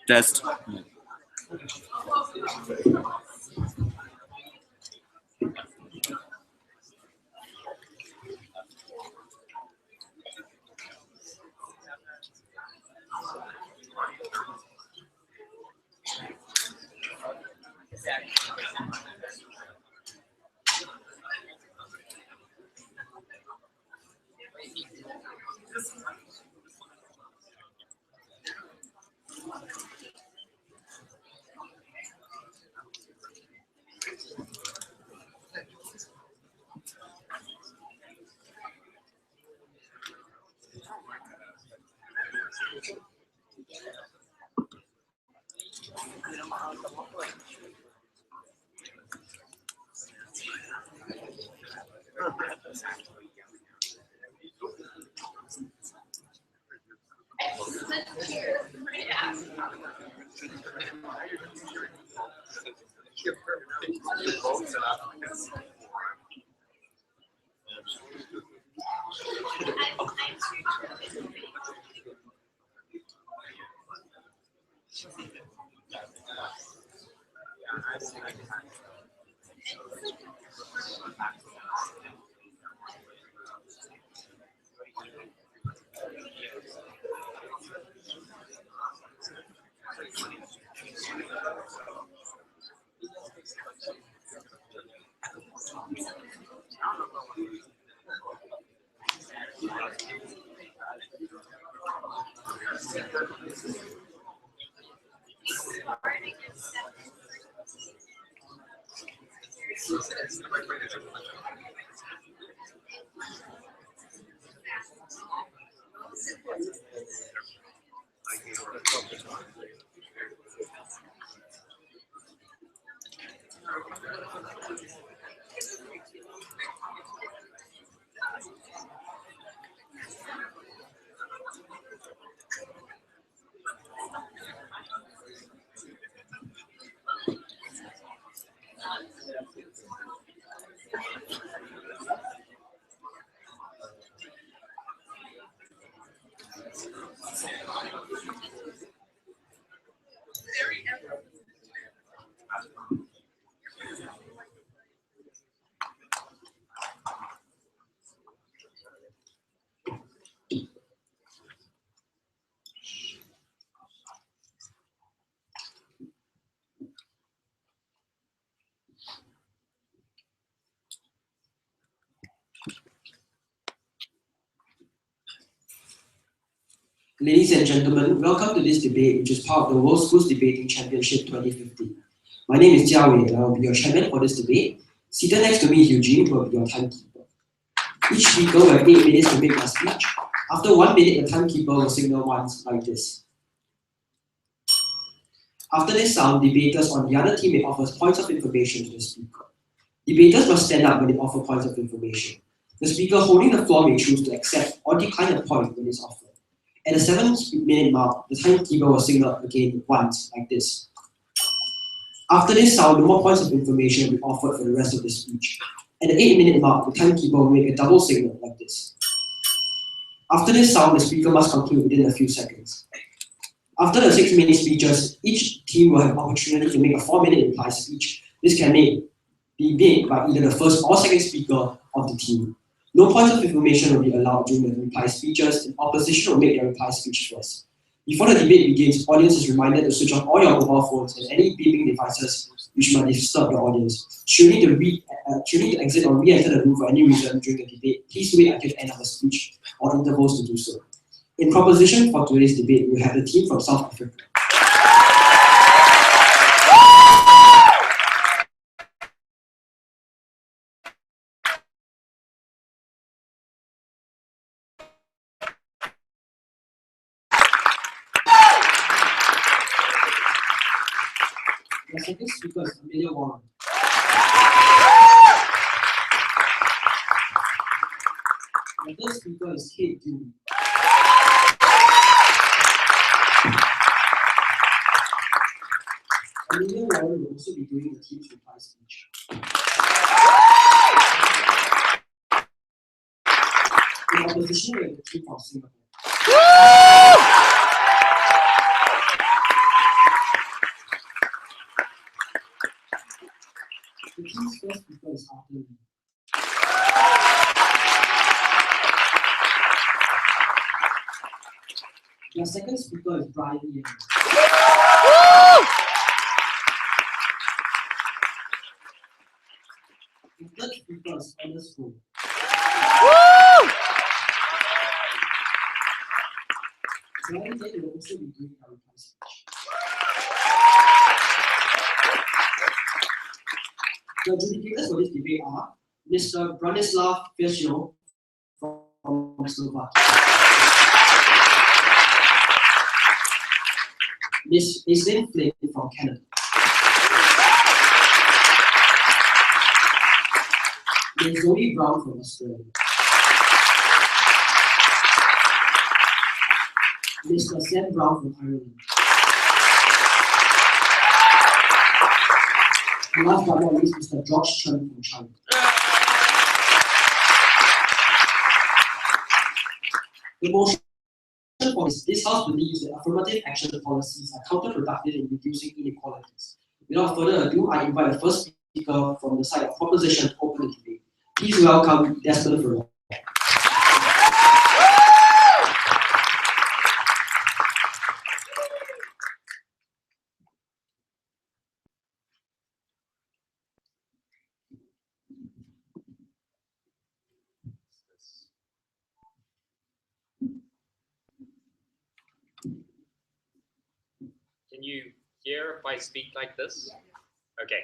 Test. Ladies and gentlemen, welcome to this debate, which is part of the World Schools Debating Championship 2015. My name is Jia Wei, and I will be your chairman for this debate. Seated next to me is Eugene, who will be your timekeeper. Each speaker will have 8 minutes to make a speech. After 1 minute, the timekeeper will signal once like this. After this sound, debaters on the other team may offer points of information to the speaker. Debaters must stand up when they offer points of information. The speaker holding the floor may choose to accept or decline a point when it's offered. At the 7-minute mark, the timekeeper will signal again once, like this. After this sound, no more points of information will be offered for the rest of the speech. At the 8-minute mark, the timekeeper will make a double signal, like this. After this sound, the speaker must conclude within a few seconds. After the 6-minute speeches, each team will have an opportunity to make a 4-minute reply speech. This can be made by either the first or second speaker of the team. No points of information will be allowed during the reply speeches, and opposition will make their reply speech first. Before the debate begins, audience is reminded to switch off all your mobile phones and any beeping devices which might disturb the audience. Should you need to exit or re-enter the room for any reason during the debate, please wait until the end of the speech or intervals to do so. In proposition for today's debate, we have the team from South Africa. The second speaker is Amelia Warren. The third speaker is Kate Dewey. Amelia Warren will also be doing the team's reply speech. In opposition, we have the team from Singapore. The team's first speaker is Arthur Lee. Their second speaker is Brian Yen. The third speaker is Ernest Goh. Brian Yen will also be doing a reply speech. The adjudicators for this debate are Mr. Branislav Fiesio from Slovakia, Ms. Aislinn Flynn from Canada, Ms. Zoe Brown from Australia, Mr. Sam Brown from Ireland, and last but not least, Mr. George Chen from China. The motion for this House believes that affirmative action policies are counterproductive in reducing inequalities. Without further ado, I invite the first speaker from the side of proposition to open the debate. Please welcome Desmond Furlong. Can you hear if I speak like this? Okay.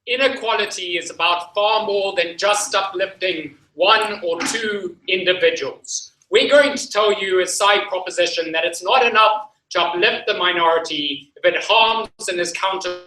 Inequality is about far more than just uplifting one or two individuals. We're going to tell you as side proposition that it's not enough to uplift the minority if it harms and is counterproductive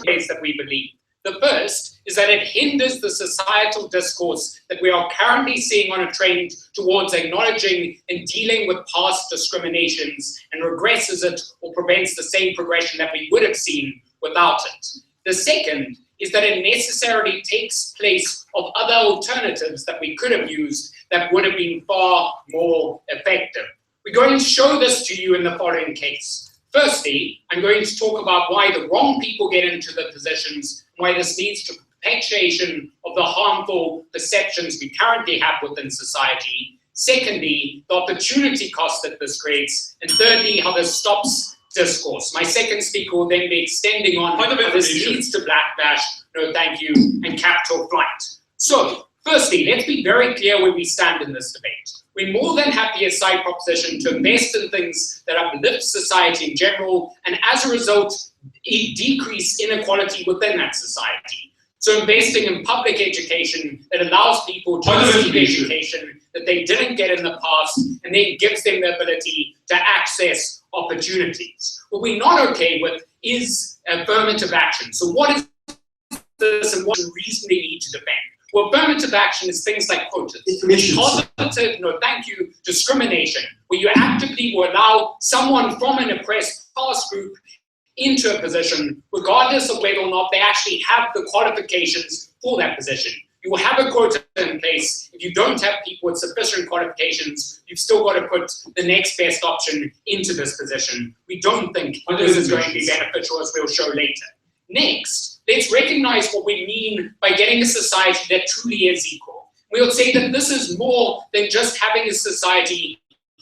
ways that we believe. The first is that it hinders the societal discourse that we are currently seeing on a trend towards acknowledging and dealing with past discriminations and regresses it or prevents the same progression that we would have seen without it. The second is that it necessarily takes place of other alternatives that we could have used that would have been far more effective. We're going to show this to you in the following case. Firstly, I'm going to talk about why the wrong people get into the positions, and why this leads to perpetuation of the harmful perceptions we currently have within society. Secondly, the opportunity cost that this creates. And thirdly, how this stops discourse. My second speaker will then be extending on how this leads to backlash, no thank you, and capital flight. So, firstly, let's be very clear where we stand in this debate. We're more than happy as side proposition to invest in things that uplift society in general, and as a result, decrease inequality within that society. So investing in public education that allows people to receive education that they didn't get in the past, and then gives them the ability to access opportunities. What we're not okay with is affirmative action. So what is this and what do we reasonably need to defend? Well, affirmative action is things like quotas, positive, no thank you, discrimination, where you actively will allow someone from an oppressed class group into a position, regardless of whether or not they actually have the qualifications for that position. You will have a quota in place. If you don't have people with sufficient qualifications, you've still got to put the next best option into this position. We don't think this is going to be beneficial, as we'll show later. Next, let's recognize what we mean by getting a society that truly is equal. We'll say that this is more than just having a society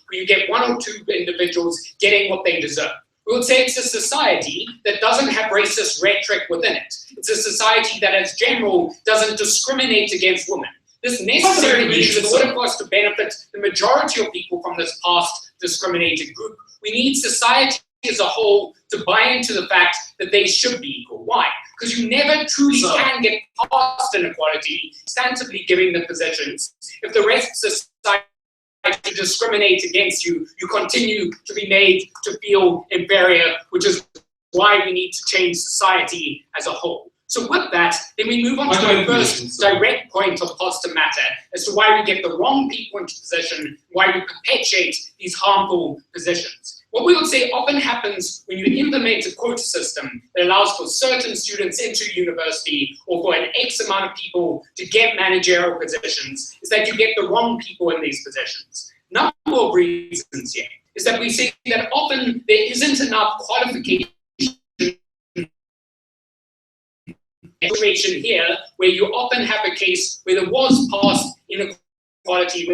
where you get one or two individuals getting what they deserve. We would say it's a society that doesn't have racist rhetoric within it. It's a society that, as general, doesn't discriminate against women. This necessarily means in order for us to benefit the majority of people from this past discriminated group, we need society as a whole to buy into the fact that they should be equal. Why? Because you never truly can get past inequality, substantively giving the positions. If the rest of society to discriminate against you, you continue to be made to feel inferior, which is why we need to change society as a whole. So with that, then we move on to my first direct point of positive matter as to why we get the wrong people into position, why we perpetuate these harmful positions. What we would say often happens when you implement a quota system that allows for certain students into university or for an X amount of people to get managerial positions is that you get the wrong people in these positions. Number of reasons here is that we see that often there isn't enough qualification situation here where you often have a case where there was past inequality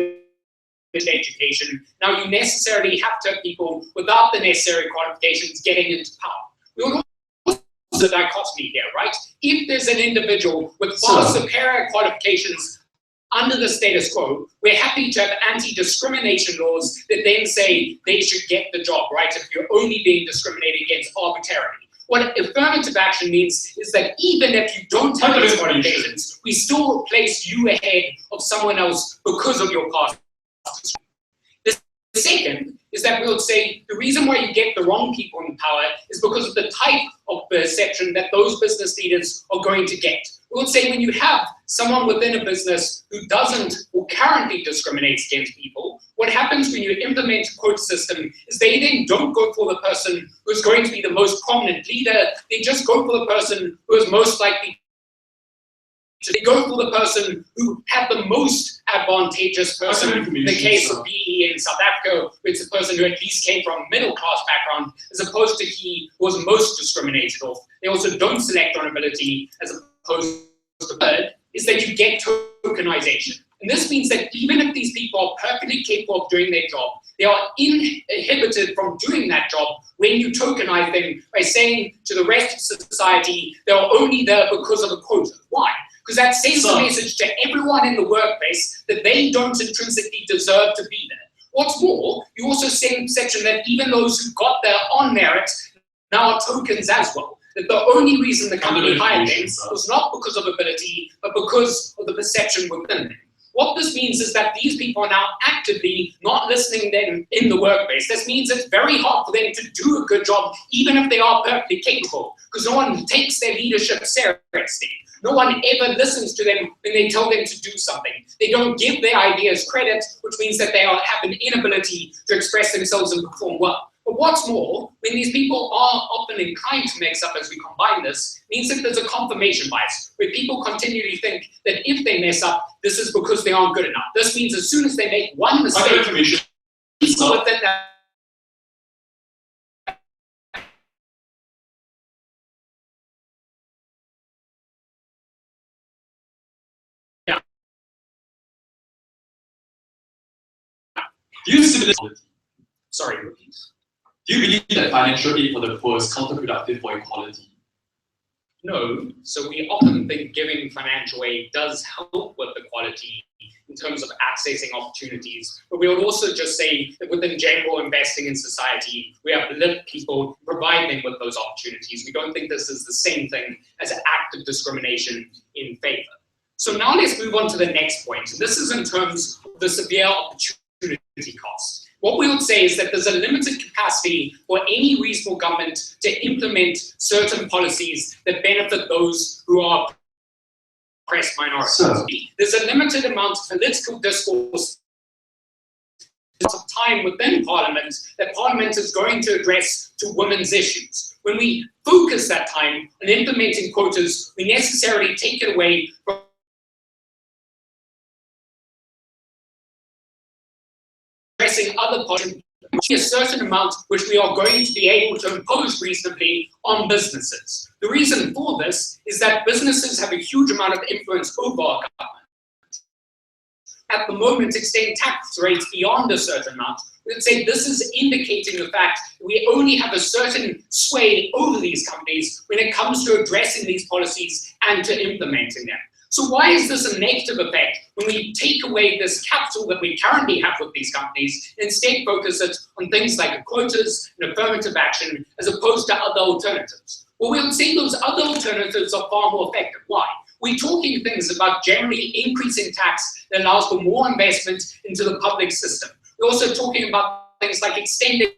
with education. Now you necessarily have to have people without the necessary qualifications getting into power. We would also the dichotomy here, right? If there's an individual with far superior qualifications under the status quo, we're happy to have anti-discrimination laws that then say they should get the job, right? If you're only being discriminated against arbitrarily. What affirmative action means is that even if you don't have those qualifications, we still place you ahead of someone else because of your past. The second is that we would say the reason why you get the wrong people in power is because of the type of perception that those business leaders are going to get. We would say when you have someone within a business who doesn't or currently discriminates against people, what happens when you implement a quota system is they then don't go for the person who's going to be the most prominent leader, they just go for the person who is most likely to go for the person who had the most advantageous person. In the case of BE in South Africa, it's a person who at least came from a middle-class background, as opposed to he who was most discriminated off. They also don't select on ability, as opposed to third, is that you get tokenization. And this means that even if these people are perfectly capable of doing their job, they are inhibited from doing that job when you tokenize them by saying to the rest of society, they're only there because of a quota. Why? Because that sends a message to everyone in the workplace that they don't intrinsically deserve to be there. What's more, you also send a section that even those who got there on merit now are tokens as well. That the only reason the company hired them was not because of ability, but because of the perception within them. What this means is that these people are now actively not listening to them in the workplace. This means it's very hard for them to do a good job, even if they are perfectly capable, because no one takes their leadership seriously. No one ever listens to them when they tell them to do something. They don't give their ideas credit, which means that they have an inability to express themselves and perform well. But what's more, when these people are often inclined to mix up as we combine this, means that there's a confirmation bias, where people continually think that if they mess up, this is because they aren't good enough. This means as soon as they make one mistake, people within that Do you see this? sorry, repeat. Do you believe that financial aid for the poor is counterproductive for equality? No. So we often think giving financial aid does help with equality in terms of accessing opportunities. But we would also just say that within general investing in society, we uplift people, provide them with those opportunities. We don't think this is the same thing as active discrimination in favor. So now let's move on to the next point. And this is in terms of the severe opportunity cost. What we would say is that there's a limited capacity for any reasonable government to implement certain policies that benefit those who are oppressed minorities. There's a limited amount of political discourse of time within Parliament that Parliament is going to address to women's issues. When we focus that time on implementing quotas, we necessarily take it away from a certain amount which we are going to be able to impose reasonably on businesses. The reason for this is that businesses have a huge amount of influence over our government. At the moment, extend tax rates beyond a certain amount. We would say this is indicating the fact that we only have a certain sway over these companies when it comes to addressing these policies and to implementing them. So why is this a negative effect when we take away this capital that we currently have with these companies, and instead focus it on things like quotas and affirmative action as opposed to other alternatives? Well, we would say those other alternatives are far more effective. Why? We're talking things about generally increasing tax that allows for more investment into the public system. We're also talking about things like extending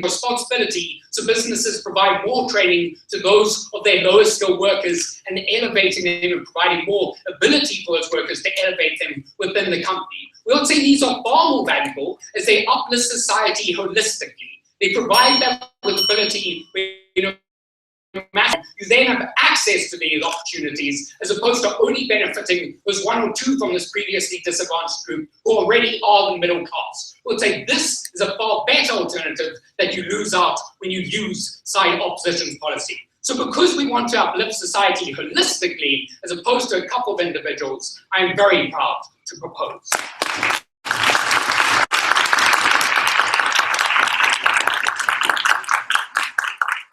responsibility so businesses provide more training to those of their lowest skilled workers and elevating them and providing more ability for those workers to elevate them within the company. We would say these are far more valuable as they uplift society holistically. They provide them with ability, you then have access to these opportunities as opposed to only benefiting those one or two from this previously disadvantaged group who already are the middle class. We'll say this is a far better alternative that you lose out when you use side opposition policy. So because we want to uplift society holistically as opposed to a couple of individuals, I am very proud to propose.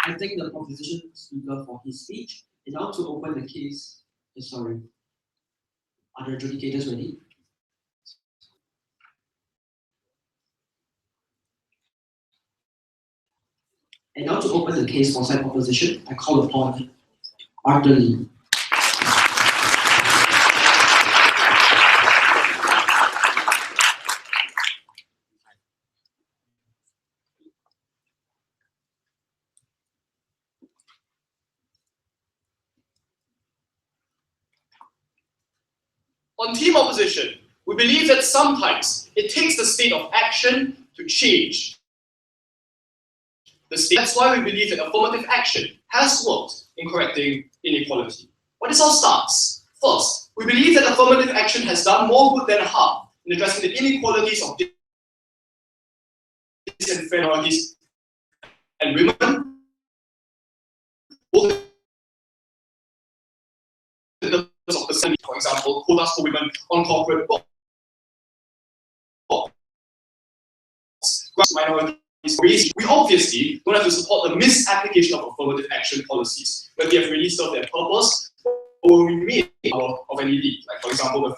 I thank the opposition speaker for his speech. And now to open the case, sorry, are the adjudicators ready? And now to open the case for side opposition, I call upon Arthur Lee. On team opposition, we believe that sometimes it takes the state of action to change the state. That's why we believe that affirmative action has worked in correcting inequality. What is our stance? First, we believe that affirmative action has done more good than harm in addressing the inequalities of minorities and women, both in terms of percentage, for example, quotas for women on corporate boards, minorities. We obviously don't have to support the misapplication of affirmative action policies, where they have really served their purpose or remain of an elite, like for example the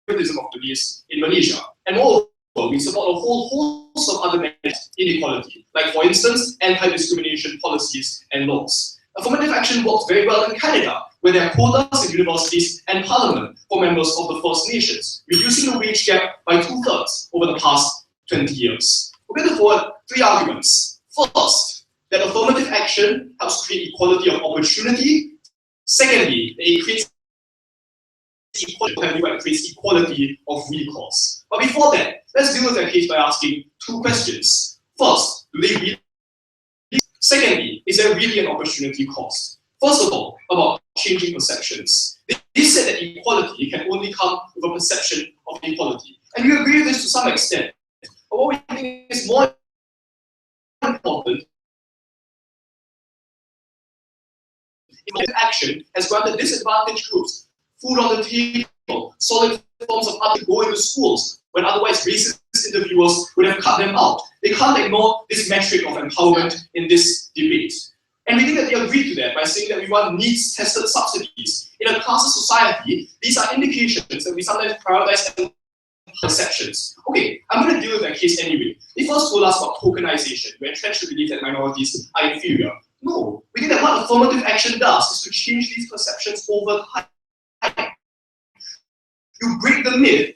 favoritism of police in Malaysia. And moreover, we support a whole host of other measures of inequality, like for instance, anti-discrimination policies and laws. Affirmative action works very well in Canada, where there are quotas in universities and parliament for members of the First Nations, reducing the wage gap by 2/3 over the past 20 years. We're going to forward 3 arguments. First, that affirmative action helps create equality of opportunity. Secondly, that it creates equality of recourse. But before that, let's deal with their case by asking 2 questions. First, do they really? Secondly, is there really an opportunity cost? First of all, about changing perceptions. They said that equality can only come with a perception of equality. And we agree with this to some extent. But what we think is more important, action has granted disadvantaged groups food on the table, solid forms of art to go into schools, when otherwise racist interviewers would have cut them out. They can't ignore this metric of empowerment in this debate. And we think that they agreed to that by saying that we want needs-tested subsidies. In a classless society, these are indications that we sometimes prioritize perceptions. Okay, I'm going to deal with that case anyway. They first told us about tokenization. We're entrenched to believe that minorities are inferior. No, we think that what affirmative action does is to change these perceptions over time. You break the myth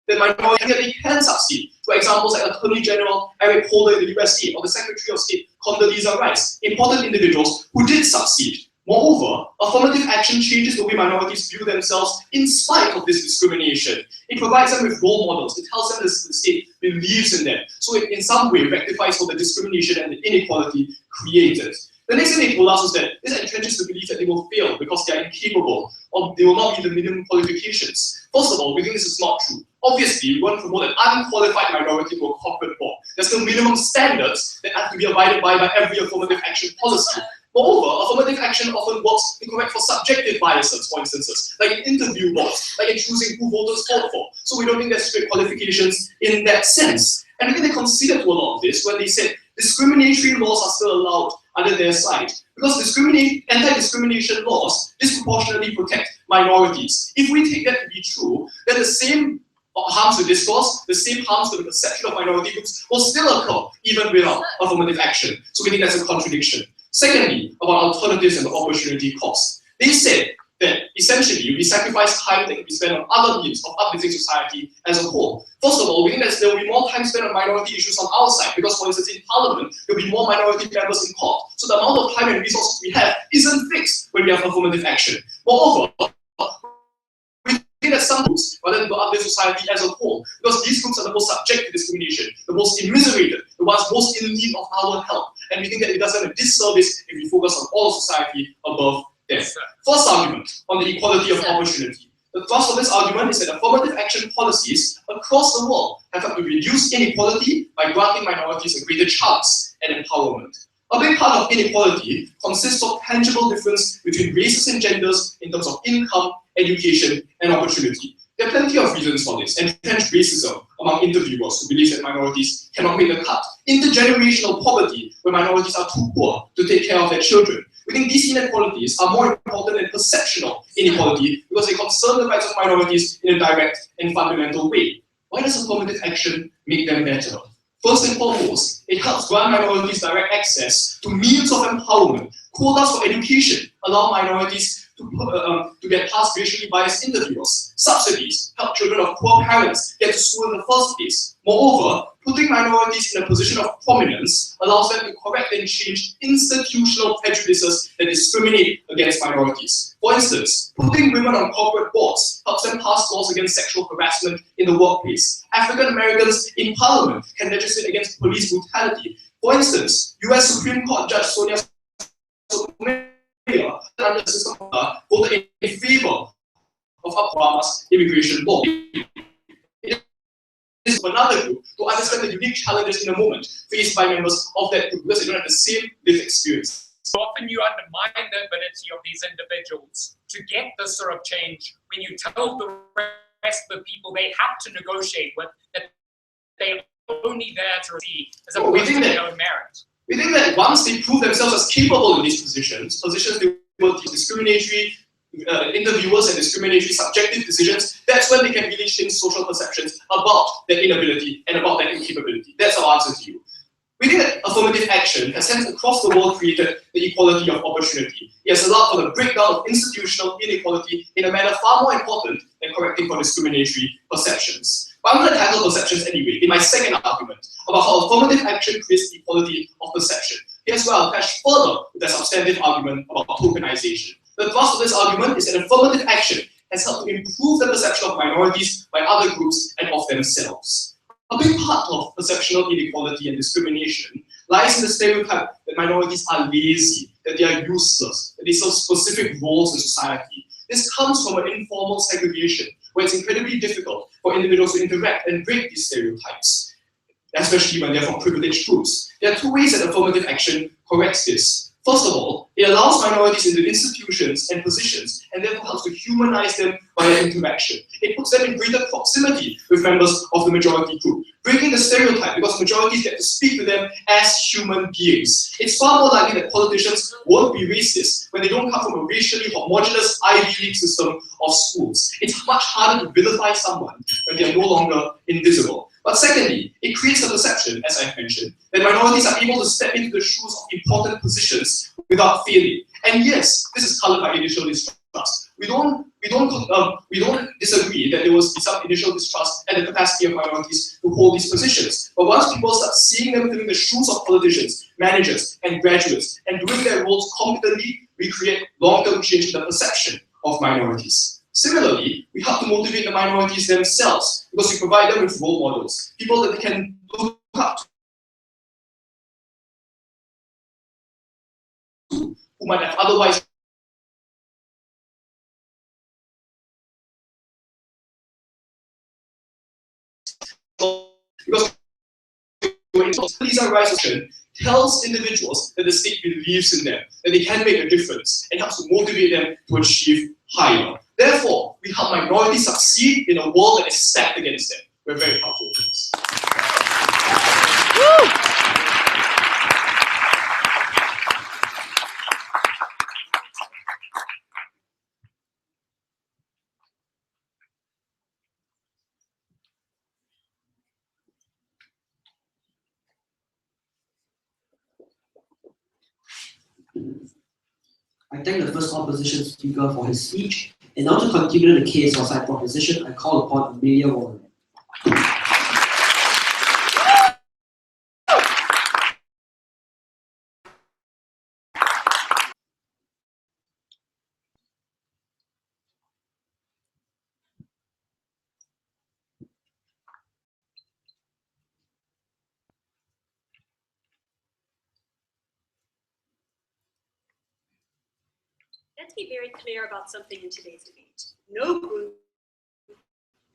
that minorities can succeed. For examples like Attorney General Eric Holder in the USA or the Secretary of State Condoleezza Rice, important individuals who did succeed. Moreover, affirmative action changes the way minorities view themselves in spite of this discrimination. It provides them with role models. It tells them that the state believes in them. So it in some way rectifies all the discrimination and the inequality created. The next thing they told us was that this entrenches the belief that they will fail because they are incapable or they will not meet the minimum qualifications. First of all, we think this is not true. Obviously, we won't promote an unqualified minority to a corporate board. There's still minimum standards that have to be abided by every affirmative action policy. Moreover, affirmative action often works to correct for subjective biases, for instances, like in interview boards, like in choosing who voters vote for. So we don't think there's strict qualifications in that sense. And I think they considered to a lot of this when they said discriminatory laws are still allowed under their side. Because anti-discrimination laws disproportionately protect minorities. If we take that to be true, then the same harms to discourse, the same harms to the perception of minority groups will still occur, even without affirmative action. So we think that's a contradiction. Secondly, about alternatives and the opportunity cost. They said that essentially we sacrifice time that can be spent on other means of uplifting society as a whole. First of all, we think that there will be more time spent on minority issues on our side, because for instance in Parliament, there will be more minority members in court. So the amount of time and resources we have isn't fixed when we have affirmative action. Moreover, we think that some groups rather than to uplift society as a whole, because these groups are the most subject to discrimination, the most immiserated, the ones most in need of our help. And we think that it does them a disservice if we focus on all society above them. First argument on the equality of opportunity. The thrust of this argument is that affirmative action policies across the world have helped to reduce inequality by granting minorities a greater chance and empowerment. A big part of inequality consists of tangible difference between races and genders in terms of income, education, and opportunity. There are plenty of reasons for this. Entrenched racism among interviewers who believe that minorities cannot make the cut. Intergenerational poverty, where minorities are too poor to take care of their children. We think these inequalities are more important than perceptional inequality because they concern the rights of minorities in a direct and fundamental way. Why does affirmative action make them better? First and foremost, it helps grant minorities direct access to means of empowerment. Quotas for education allow minorities to get past racially biased interviewers. Subsidies help children of poor parents get to school in the first place. Moreover, putting minorities in a position of prominence allows them to correct and change institutional prejudices that discriminate against minorities. For instance, putting women on corporate boards helps them pass laws against sexual harassment in the workplace. African Americans in parliament can legislate against police brutality. For instance, US Supreme Court Judge Sonia Sotomayor under the system voted in favor of Obama's immigration law. It is for another group to understand the unique challenges in the moment faced by members of that group because they don't have the same lived experience. So often you undermine the ability of these individuals to get this sort of change when you tell the rest of the people they have to negotiate with that they're only there to receive as opposed to their own merit. We think that once they prove themselves as capable in these positions they will teach discriminatory interviewers and discriminatory subjective decisions, that's when they can really change social perceptions about their inability and about their incapability. That's our answer to you. We think that affirmative action has hence across the world created the equality of opportunity. It has allowed for the breakdown of institutional inequality in a manner far more important than correcting for discriminatory perceptions. But I'm going to tackle perceptions anyway in my second argument about how affirmative action creates the equality of perception. Here's where I'll attach further with the substantive argument about tokenization. The thrust of this argument is that affirmative action has helped to improve the perception of minorities by other groups and of themselves. A big part of perceptional inequality and discrimination lies in the stereotype that minorities are lazy, that they are useless, that they serve specific roles in society. This comes from an informal segregation, where it's incredibly difficult for individuals to interact and break these stereotypes, especially when they're from privileged groups. There are two ways that affirmative action corrects this. First of all, it allows minorities into institutions and positions and therefore helps to humanize them via interaction. It puts them in greater proximity with members of the majority group, breaking the stereotype because majorities get to speak to them as human beings. It's far more likely that politicians won't be racist when they don't come from a racially homogeneous Ivy League system of schools. It's much harder to vilify someone when they are no longer invisible. But secondly, it creates a perception, as I've mentioned, that minorities are able to step into the shoes of important positions without failing. And yes, this is colored by initial distrust. We don't disagree that there was some initial distrust at the capacity of minorities to hold these positions. But once people start seeing them filling the shoes of politicians, managers, and graduates, and doing their roles competently, we create long-term change in the perception of minorities. Similarly, we have to motivate the minorities themselves because we provide them with role models, people that they can look up to, who might have otherwise organization tells individuals that the state believes in them, that they can make a difference, and helps to motivate them to achieve higher. Therefore, we help minorities succeed in a world that is stacked against them. We're very powerful for this. I thank the first opposition speaker for his speech, and now to continue the case for side proposition, I call upon Amelia Warren. Let's be very clear about something in today's debate. No group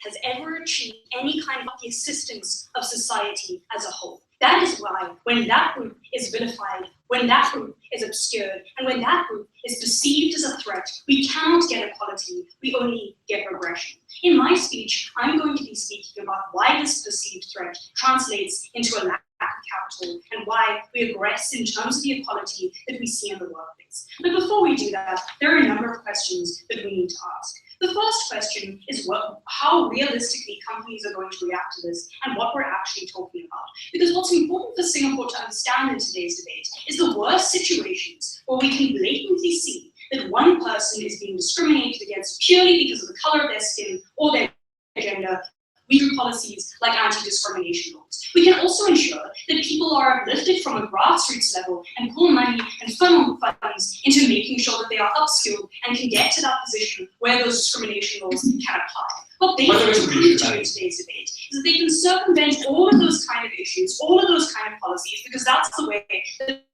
has ever achieved any kind of the assistance of society as a whole. That is why when that group is vilified, when that group is obscured, and when that group is perceived as a threat, we cannot get equality, we only get regression. In my speech, I'm going to be speaking about why this perceived threat translates into a lack of capital and why we aggress in terms of the equality that we see in the workplace. But before we do that, there are a number of questions that we need to ask. The first question is how realistically companies are going to react to this and what we're actually talking about. Because what's important for Singapore to understand in today's debate is the worst situations where we can blatantly see that one person is being discriminated against purely because of the color of their skin or their gender. We do policies like anti-discrimination laws. We can also ensure that people are uplifted from a grassroots level and pull money and funnel funds into making sure that they are upskilled and can get to that position where those discrimination laws can apply. What they need to prove to in today's debate is that they can circumvent all of those kind of issues, all of those kind of policies, because that's the way that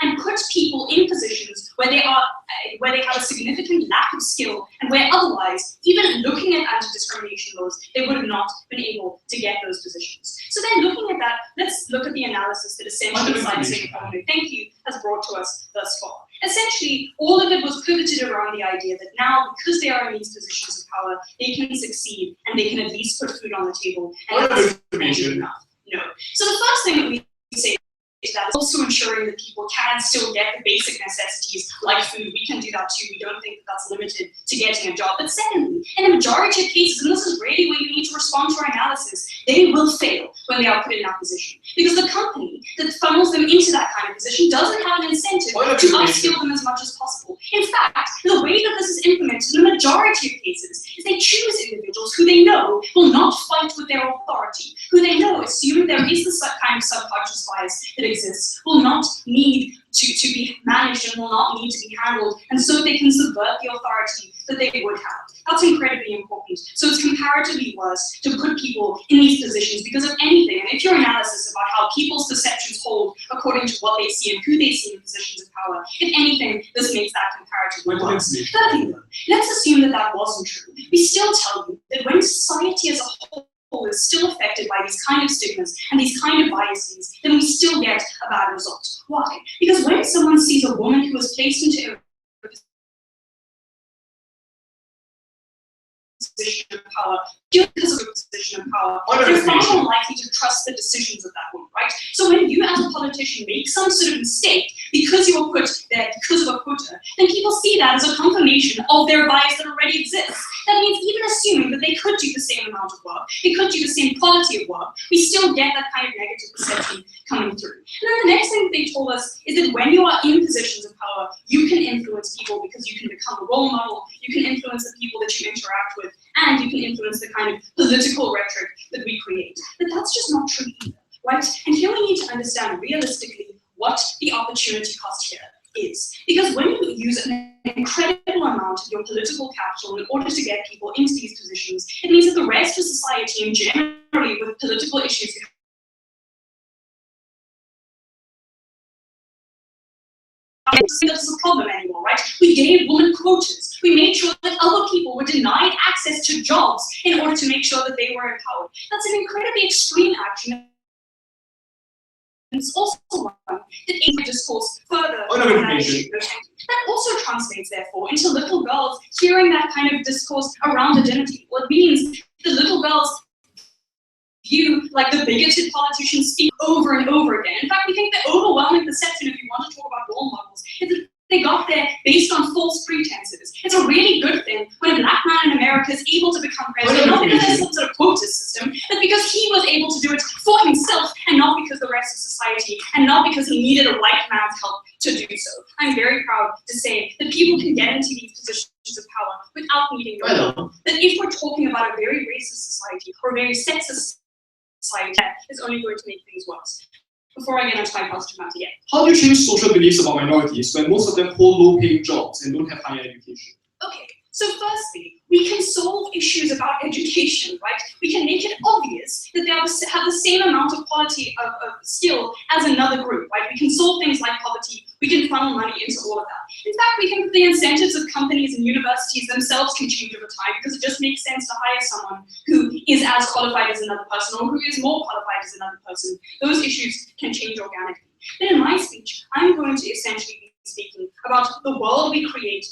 and puts people in positions where they have a significant lack of skill and where otherwise, even looking at anti-discrimination laws, they would have not been able to get those positions. So then looking at that, let's look at the analysis that essentially Singapore, thank you, has brought to us thus far. Essentially, all of it was pivoted around the idea that now, because they are in these positions of power, they can succeed and they can at least put food on the table. And that's enough. No. So the first thing that we say is that also ensuring that people can still get the basic necessities like food. We can do that too. We don't think that that's limited to getting a job. But secondly, in the majority of cases, and this is really where you need to respond to our analysis, they will fail when they are put in that position. Because the company that funnels them into that kind of position doesn't have an incentive to upskill them as much as possible. In fact, the way that this is implemented in the majority of cases is they choose individuals who they know will not fight with their authority, who they know, assuming there is this kind of subconscious bias that exists, will not need to be managed and will not need to be handled, and so they can subvert the authority that they would have. That's incredibly important. So it's comparatively worse to put people in these positions because of anything. And if your analysis about how people's perceptions hold according to what they see and who they see in positions of power, if anything, this makes that comparatively worse. Thirdly, though, let's assume that that wasn't true. We still tell you that when society as a whole is still affected by these kind of stigmas and these kind of biases, then we still get a bad result. Why? Because when someone sees a woman who is placed into a position of power, just because of a position of power, they're far more likely to trust the decisions of that woman, right? So when you as a politician make some sort of mistake because you were put there because of a quota, then people see that as a confirmation of their bias that already exists. That means even assuming that they could do the same amount of work, they could do the same quality of work, we still get that kind of negative perception coming through. And then the next thing that they told us is that when you are in positions of power, you can influence people because you can become a role model, you can influence the people that you interact with, and you can influence the kind of political rhetoric that we create. But that's just not true either, right? And here we need to understand realistically what the opportunity cost here is. Because when you use an incredible amount of your political capital in order to get people into these positions, it means that the rest of society and generally with political issues this is a problem anymore, right? We gave women quotas. We made sure that other people were denied access to jobs in order to make sure that they were empowered. That's an incredibly extreme action. it's also one that aims to discourse further Point of on that information. issue. That also translates, therefore, into little girls hearing that kind of discourse around a dinner table. It means the little girls view like the bigoted politicians speak over and over again. In fact, we think the overwhelming perception, if you want to talk about role models, is that they got there based on false pretenses. It's a really good thing when a black man in America is able to become president, not because there's some sort of quota system, but because he was able to do it for himself and not because the rest of society, and not because he needed a white man's help to do so. I'm very proud to say that people can get into these positions of power without needing your help. That if we're talking about a very racist society or a very sexist society, that is only going to make things worse. Before I get into my positive matter yet. How do you change social beliefs about minorities when most of them hold low-paying jobs and don't have higher education? Okay, so firstly, we can solve issues about education, right? We can make it obvious that they have the same amount of quality of skill as another group, right? We can solve things like poverty. We can funnel money into all of that. In fact, we think that the incentives of companies and universities themselves can change over time because it just makes sense to hire someone who is as qualified as another person or who is more qualified as another person. Those issues can change organically. But in my speech, I'm going to essentially be speaking about the world we create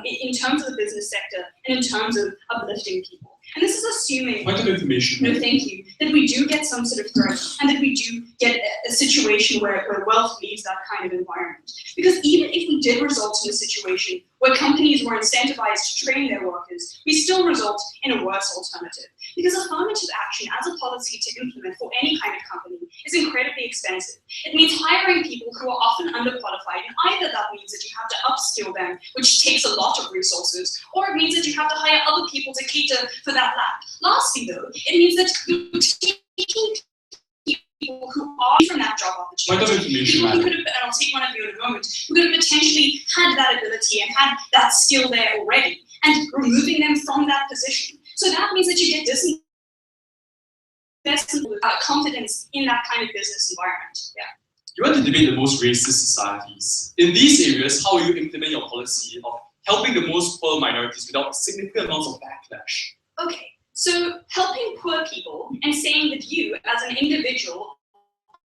in terms of the business sector and in terms of uplifting people. And this is assuming, Point of information. no thank you, that we do get some sort of threat and that we do get a situation where wealth leaves that kind of environment. Because even if we did result in a situation where companies were incentivized to train their workers, we still result in a worse alternative. Because affirmative action as a policy to implement for any kind of company is incredibly expensive. It means hiring people who are often underqualified, and either that means that you have to upskill them, which takes a lot of resources, or it means that you have to hire other people to cater for that lack. Lastly, though, it means that you're taking people who are from that job opportunity, people who could have, and I'll take one of you in a moment, who could have potentially had that ability and had that skill there already, and removing them from that position. So that means that you get confidence in that kind of business environment. Yeah. You want to debate the most racist societies. In these areas, how will you implement your policy of helping the most poor minorities without significant amounts of backlash? Okay, so helping poor people and saying that you, as an individual,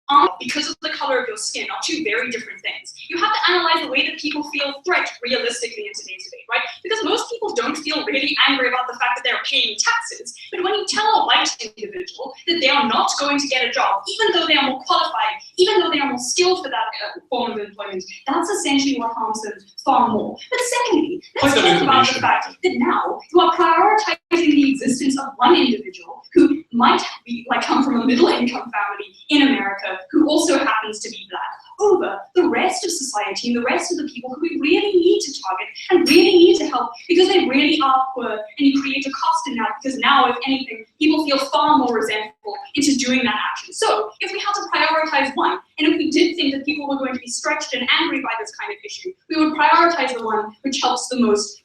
are, because of the color of your skin, are two very different things. You have to analyze the way that people feel threat realistically in today's debate, right? Because most people don't feel really angry about the fact that they're paying taxes, but when you tell a white individual that they are not going to get a job, even though they are more qualified, even though they are more skilled for that form of employment, that's essentially what harms them far more. But secondly, let's talk about the fact that now you are prioritizing the existence of one individual who might be come from a middle-income family in America who also happens to be black over the rest of society and the rest of the people who we really need to target and really need to help because they really are poor, and you create a cost in that because now, if anything, people feel far more resentful into doing that action. So if we had to prioritize one, and if we did think that people were going to be stretched and angry by this kind of issue, we would prioritize the one which helps the most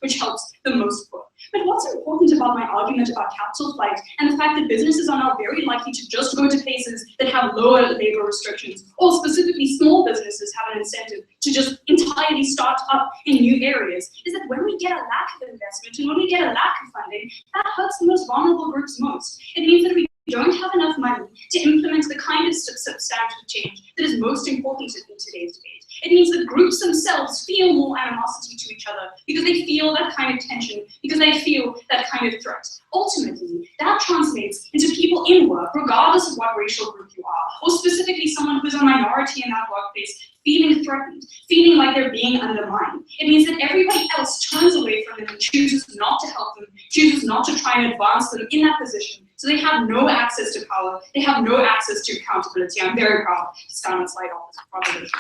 poor. But what's important about my argument about capital flight and the fact that businesses are now very likely to just go to places that have lower labor restrictions, or specifically small businesses have an incentive to just entirely start up in new areas, is that when we get a lack of investment and when we get a lack of funding, that hurts the most vulnerable groups most. It means that we don't have enough money to implement the kind of substantive change that is most important in today's debate. It means that groups themselves feel more animosity to each other because they feel that kind of tension, because they feel that kind of threat. Ultimately, that translates into people in work, regardless of what racial group you are, or specifically someone who's a minority in that workplace, feeling threatened, feeling like they're being undermined. It means that everybody else turns away from them and chooses not to help them, chooses not to try and advance them in that position. So they have no access to power, they have no access to accountability. I'm very proud to stand on slide off this proposition.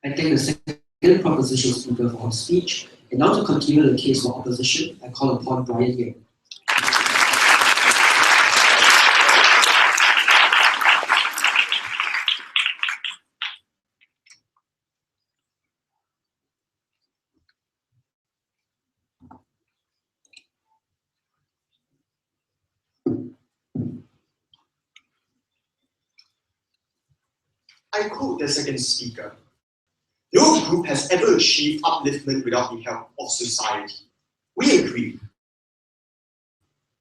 I thank the second proposition speaker for his speech, and now to continue the case for opposition, I call upon Brian Yang. I quote the second speaker. No group has ever achieved upliftment without the help of society. We agree.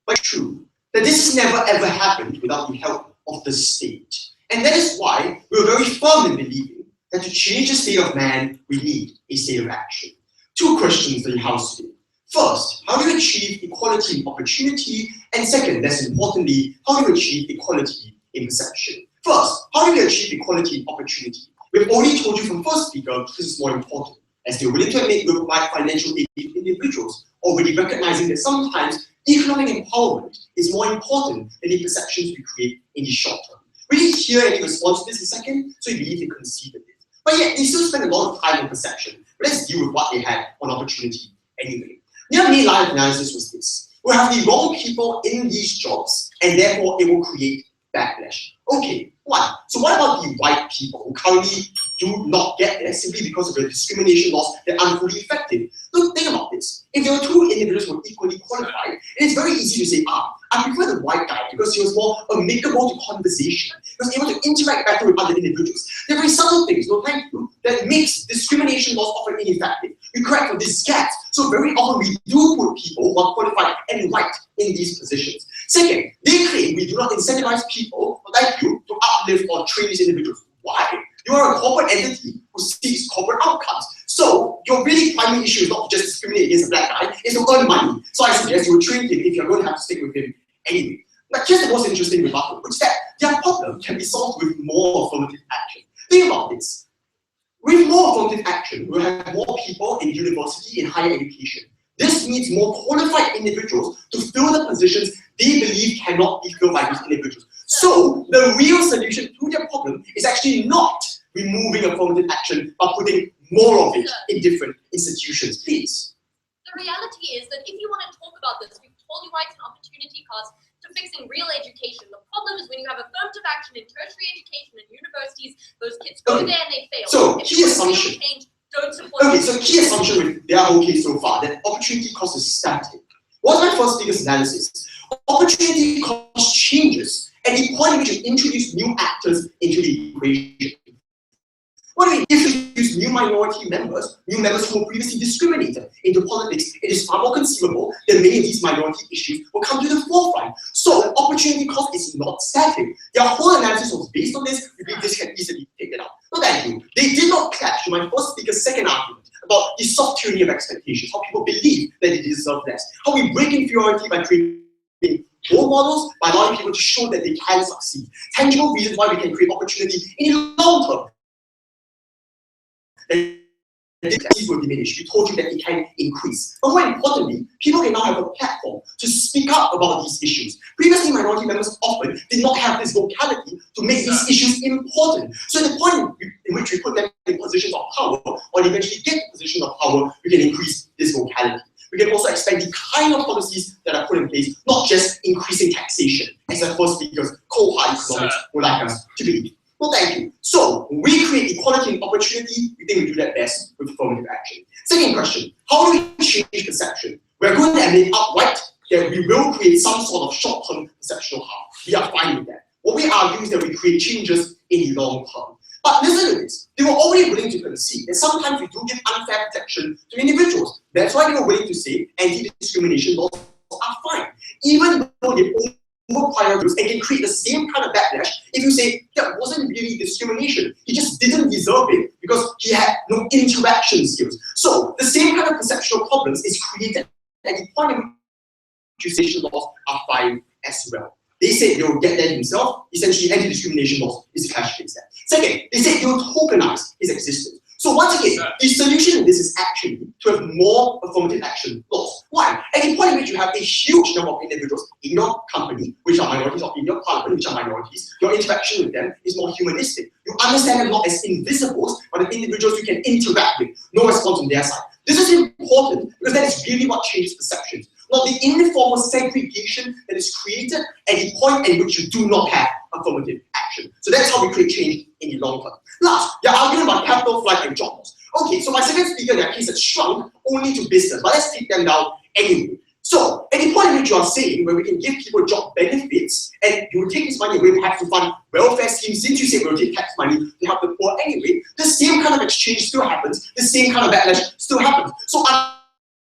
But it's true that this has never ever happened without the help of the state. And that is why we're very firm in believing that to change the state of man, we need a state of action. Two questions in the House today. First, how do you achieve equality in opportunity? And second, less importantly, how do you achieve equality in perception? First, how do you achieve equality in opportunity? We've already told you from first speaker this is more important, as they're willing to admit we'll provide financial aid to individuals, already recognizing that sometimes economic empowerment is more important than the perceptions we create in the short term. We didn't hear any response to this in a second, so we believe they conceded it. But yet, they still spend a lot of time on perception. But let's deal with what they had on opportunity anyway. Their main line of analysis was this. We'll have the wrong people in these jobs, and therefore it will create backlash. Okay, one. So what about the white people who currently do not get there simply because of the discrimination laws that aren't fully effective? Look, think about this. If there were two individuals who were equally qualified, it's very easy to say, I prefer the white guy because he was more amicable to conversation. He was able to interact better with other individuals. There are very subtle things, no thank you, that makes discrimination laws often ineffective. We correct for these gaps. So very often we do put people who are qualified and right in these positions. Second, they claim we do not incentivize people like you to uplift or train these individuals. Why? You are a corporate entity who seeks corporate outcomes. So your really primary issue is not to just discriminate against a black guy, it's to earn money. So I suggest you would train him if you're going to have to stick with him anyway. But here's the most interesting rebuttal, which is that their problem can be solved with more affirmative action. Think about this. With more affirmative action, we'll have more people in university and higher education. This needs more qualified individuals to fill the positions they believe cannot be filled by these individuals. So the real solution to their problem is actually not removing affirmative action, but putting more of it in different institutions. Please. The reality is that if you want to talk about this, we've told you why it's an opportunity cost to fixing real education. The problem is when you have affirmative action in tertiary education and universities, those kids go there and they fail. So if key assumption. Don't support So key assumption with their whole case so far, that opportunity cost is static. What's my first speaker's analysis? Opportunity cost changes at the point in which you introduce new actors into the equation. What do we introduce new minority members, new members who were previously discriminated into politics? It is far more conceivable that many of these minority issues will come to the forefront. So opportunity cost is not static. Their whole analysis was based on this. We believe this can easily take it out. No, thank you. They did not clash to my first speaker's second argument about the soft tyranny of expectations, how people believe that they deserve less, how we break inferiority by creating role models, by allowing people to show that they can succeed, tangible reasons why we can create opportunity in the long term. These will diminish. We told you that it can increase. But more importantly, people can now have a platform to speak up about these issues. Previously, minority members often did not have this vocality to make these issues important. So at the point in which we put them in positions of power, or eventually get to positions of power, we can increase this vocality. We can also expand the kind of policies that are put in place, not just increasing taxation, as the first speakers, cold hard economics would like us to believe. Well, thank you. So, when we create equality and opportunity, we think we do that best with affirmative action. Second question, how do we change perception? We're going to admit outright that we will create some sort of short-term perceptual harm. We are fine with that. What we argue is that we create changes in the long term. But listen to this. They were already willing to concede that sometimes we do give unfair protection to individuals. That's why they were willing to say anti-discrimination laws are fine. Even though they overprior groups and can create the same kind of backlash if you say that wasn't really discrimination. He just didn't deserve it because he had no interaction skills. So the same kind of perceptual problems is created at the point in which accusation laws are fine as well. They say they will get there himself. Essentially, anti-discrimination laws is a clash against that. Second, they say they will tokenize his existence. So once again, the solution to this is actually to have more affirmative action laws. Why? At the point in which you have a huge number of individuals in your company, which are minorities, or in your parliament, which are minorities, your interaction with them is more humanistic. You understand them not as invisibles, but as individuals you can interact with. No response on their side. This is important because that is really what changes perceptions. Not the informal segregation that is created at the point in which you do not have affirmative action. So that's how we create change in the long term. Last, they're arguing about capital flight and job loss. Okay, so my second speaker, their case has shrunk only to business, but let's take them down anyway. So So, at the point in which you are saying where we can give people job benefits and you will take this money away perhaps to fund welfare schemes, since you say we'll take tax money to help the poor anyway, the same kind of exchange still happens, the same kind of backlash still happens. So,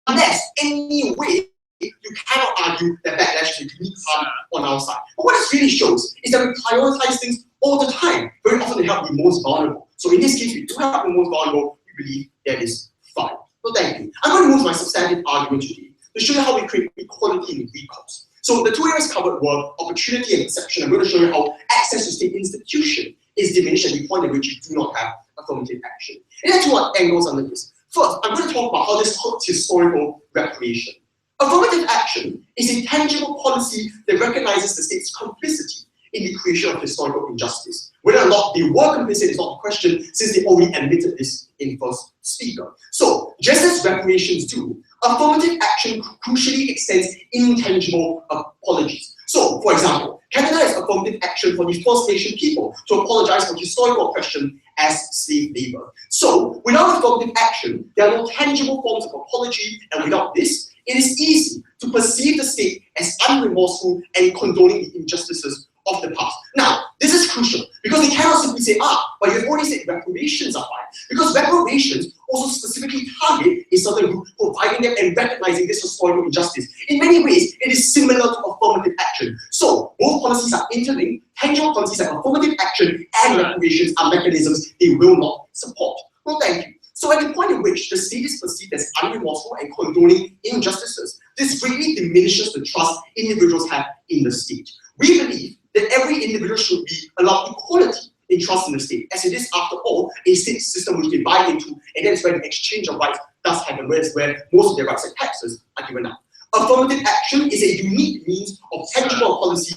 unless any way you cannot argue that backlash is a unique harm on our side. But what this really shows is that we prioritize things all the time, very often to help the most vulnerable. So in this case, we do help the most vulnerable, we believe that is fine. So thank you. I'm going to move to my substantive argument today to show you how we create equality in recourse. So the two areas covered were opportunity and perception. I'm going to show you how access to state institution is diminished at the point at which you do not have affirmative action. And there are two angles under this. First, I'm going to talk about how this hurts historical reparation. Affirmative action is a tangible policy that recognizes the state's complicity in the creation of historical injustice. Whether or not they were complicit is not a question, since they already admitted this in first speaker. So, just as reparations do, affirmative action crucially extends intangible apologies. So, for example, Canada has affirmative action for the First Nation people to apologize for historical oppression as slave labor. So, without affirmative action, there are no tangible forms of apology, and without this, it is easy to perceive the state as unremorseful and condoning the injustices of the past. Now, this is crucial because they cannot simply say, but you've already said reparations are fine. Because reparations also specifically target a certain group, providing them and recognizing this historical injustice. In many ways, it is similar to affirmative action. So, both policies are interlinked. Tangible policies like affirmative action and reparations are mechanisms they will not support. Well, thank you. So at the point at which the state is perceived as unremorseful and condoning injustices, this greatly diminishes the trust individuals have in the state. We believe that every individual should be allowed equality in trust in the state, as it is, after all, a state system which they buy into, and that is where the exchange of rights does happen, where most of their rights and taxes are given out. Affirmative action is a unique means of tangible policy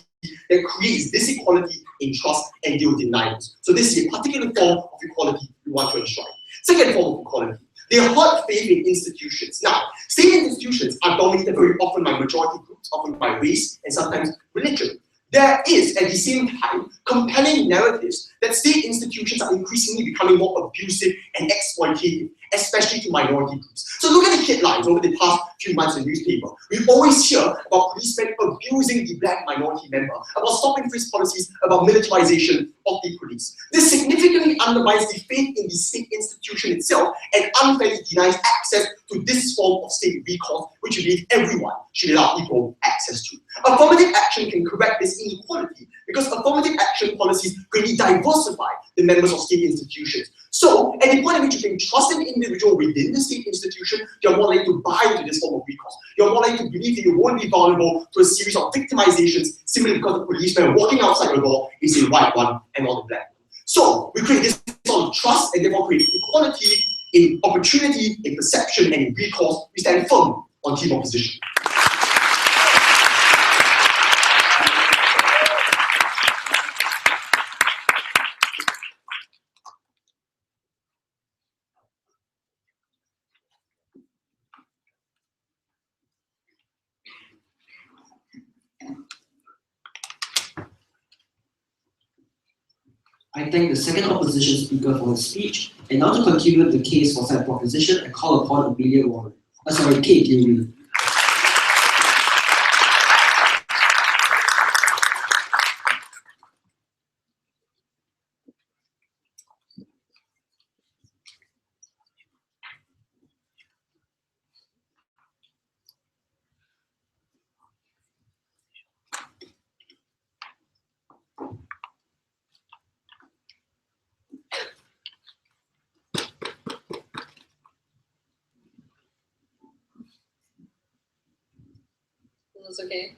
that creates this equality in trust and deal denials. So this is a particular form of equality we want to enshrine. Second form of equality, they hurt faith in institutions. Now, state institutions are dominated very often by majority groups, often by race and sometimes religion. There is, at the same time, compelling narratives that state institutions are increasingly becoming more abusive and exploitative, especially to minority groups. So look at the headlines over the past few months in the newspaper. We always hear about policemen abusing the black minority member, about stop and frisk policies, about militarization of the police. This significantly undermines the faith in the state institution itself and unfairly denies access to this form of state recourse, which we believe everyone should allow equal access to. Affirmative action can correct this inequality because affirmative action policies greatly diversify the members of state institutions. So, at the point at which you can trust an individual within the state institution, you're more likely to buy into this form of recourse. You're more likely to believe that you won't be vulnerable to a series of victimizations simply because the policeman walking outside your door is a white one and not a black one. So, we create this sort of trust and therefore create equality in opportunity, in perception, and in recourse. We stand firm on team opposition. I thank the second opposition speaker for his speech, and now to continue the case for said proposition, I call upon Amelia Warren. Kate Lewin. That's okay.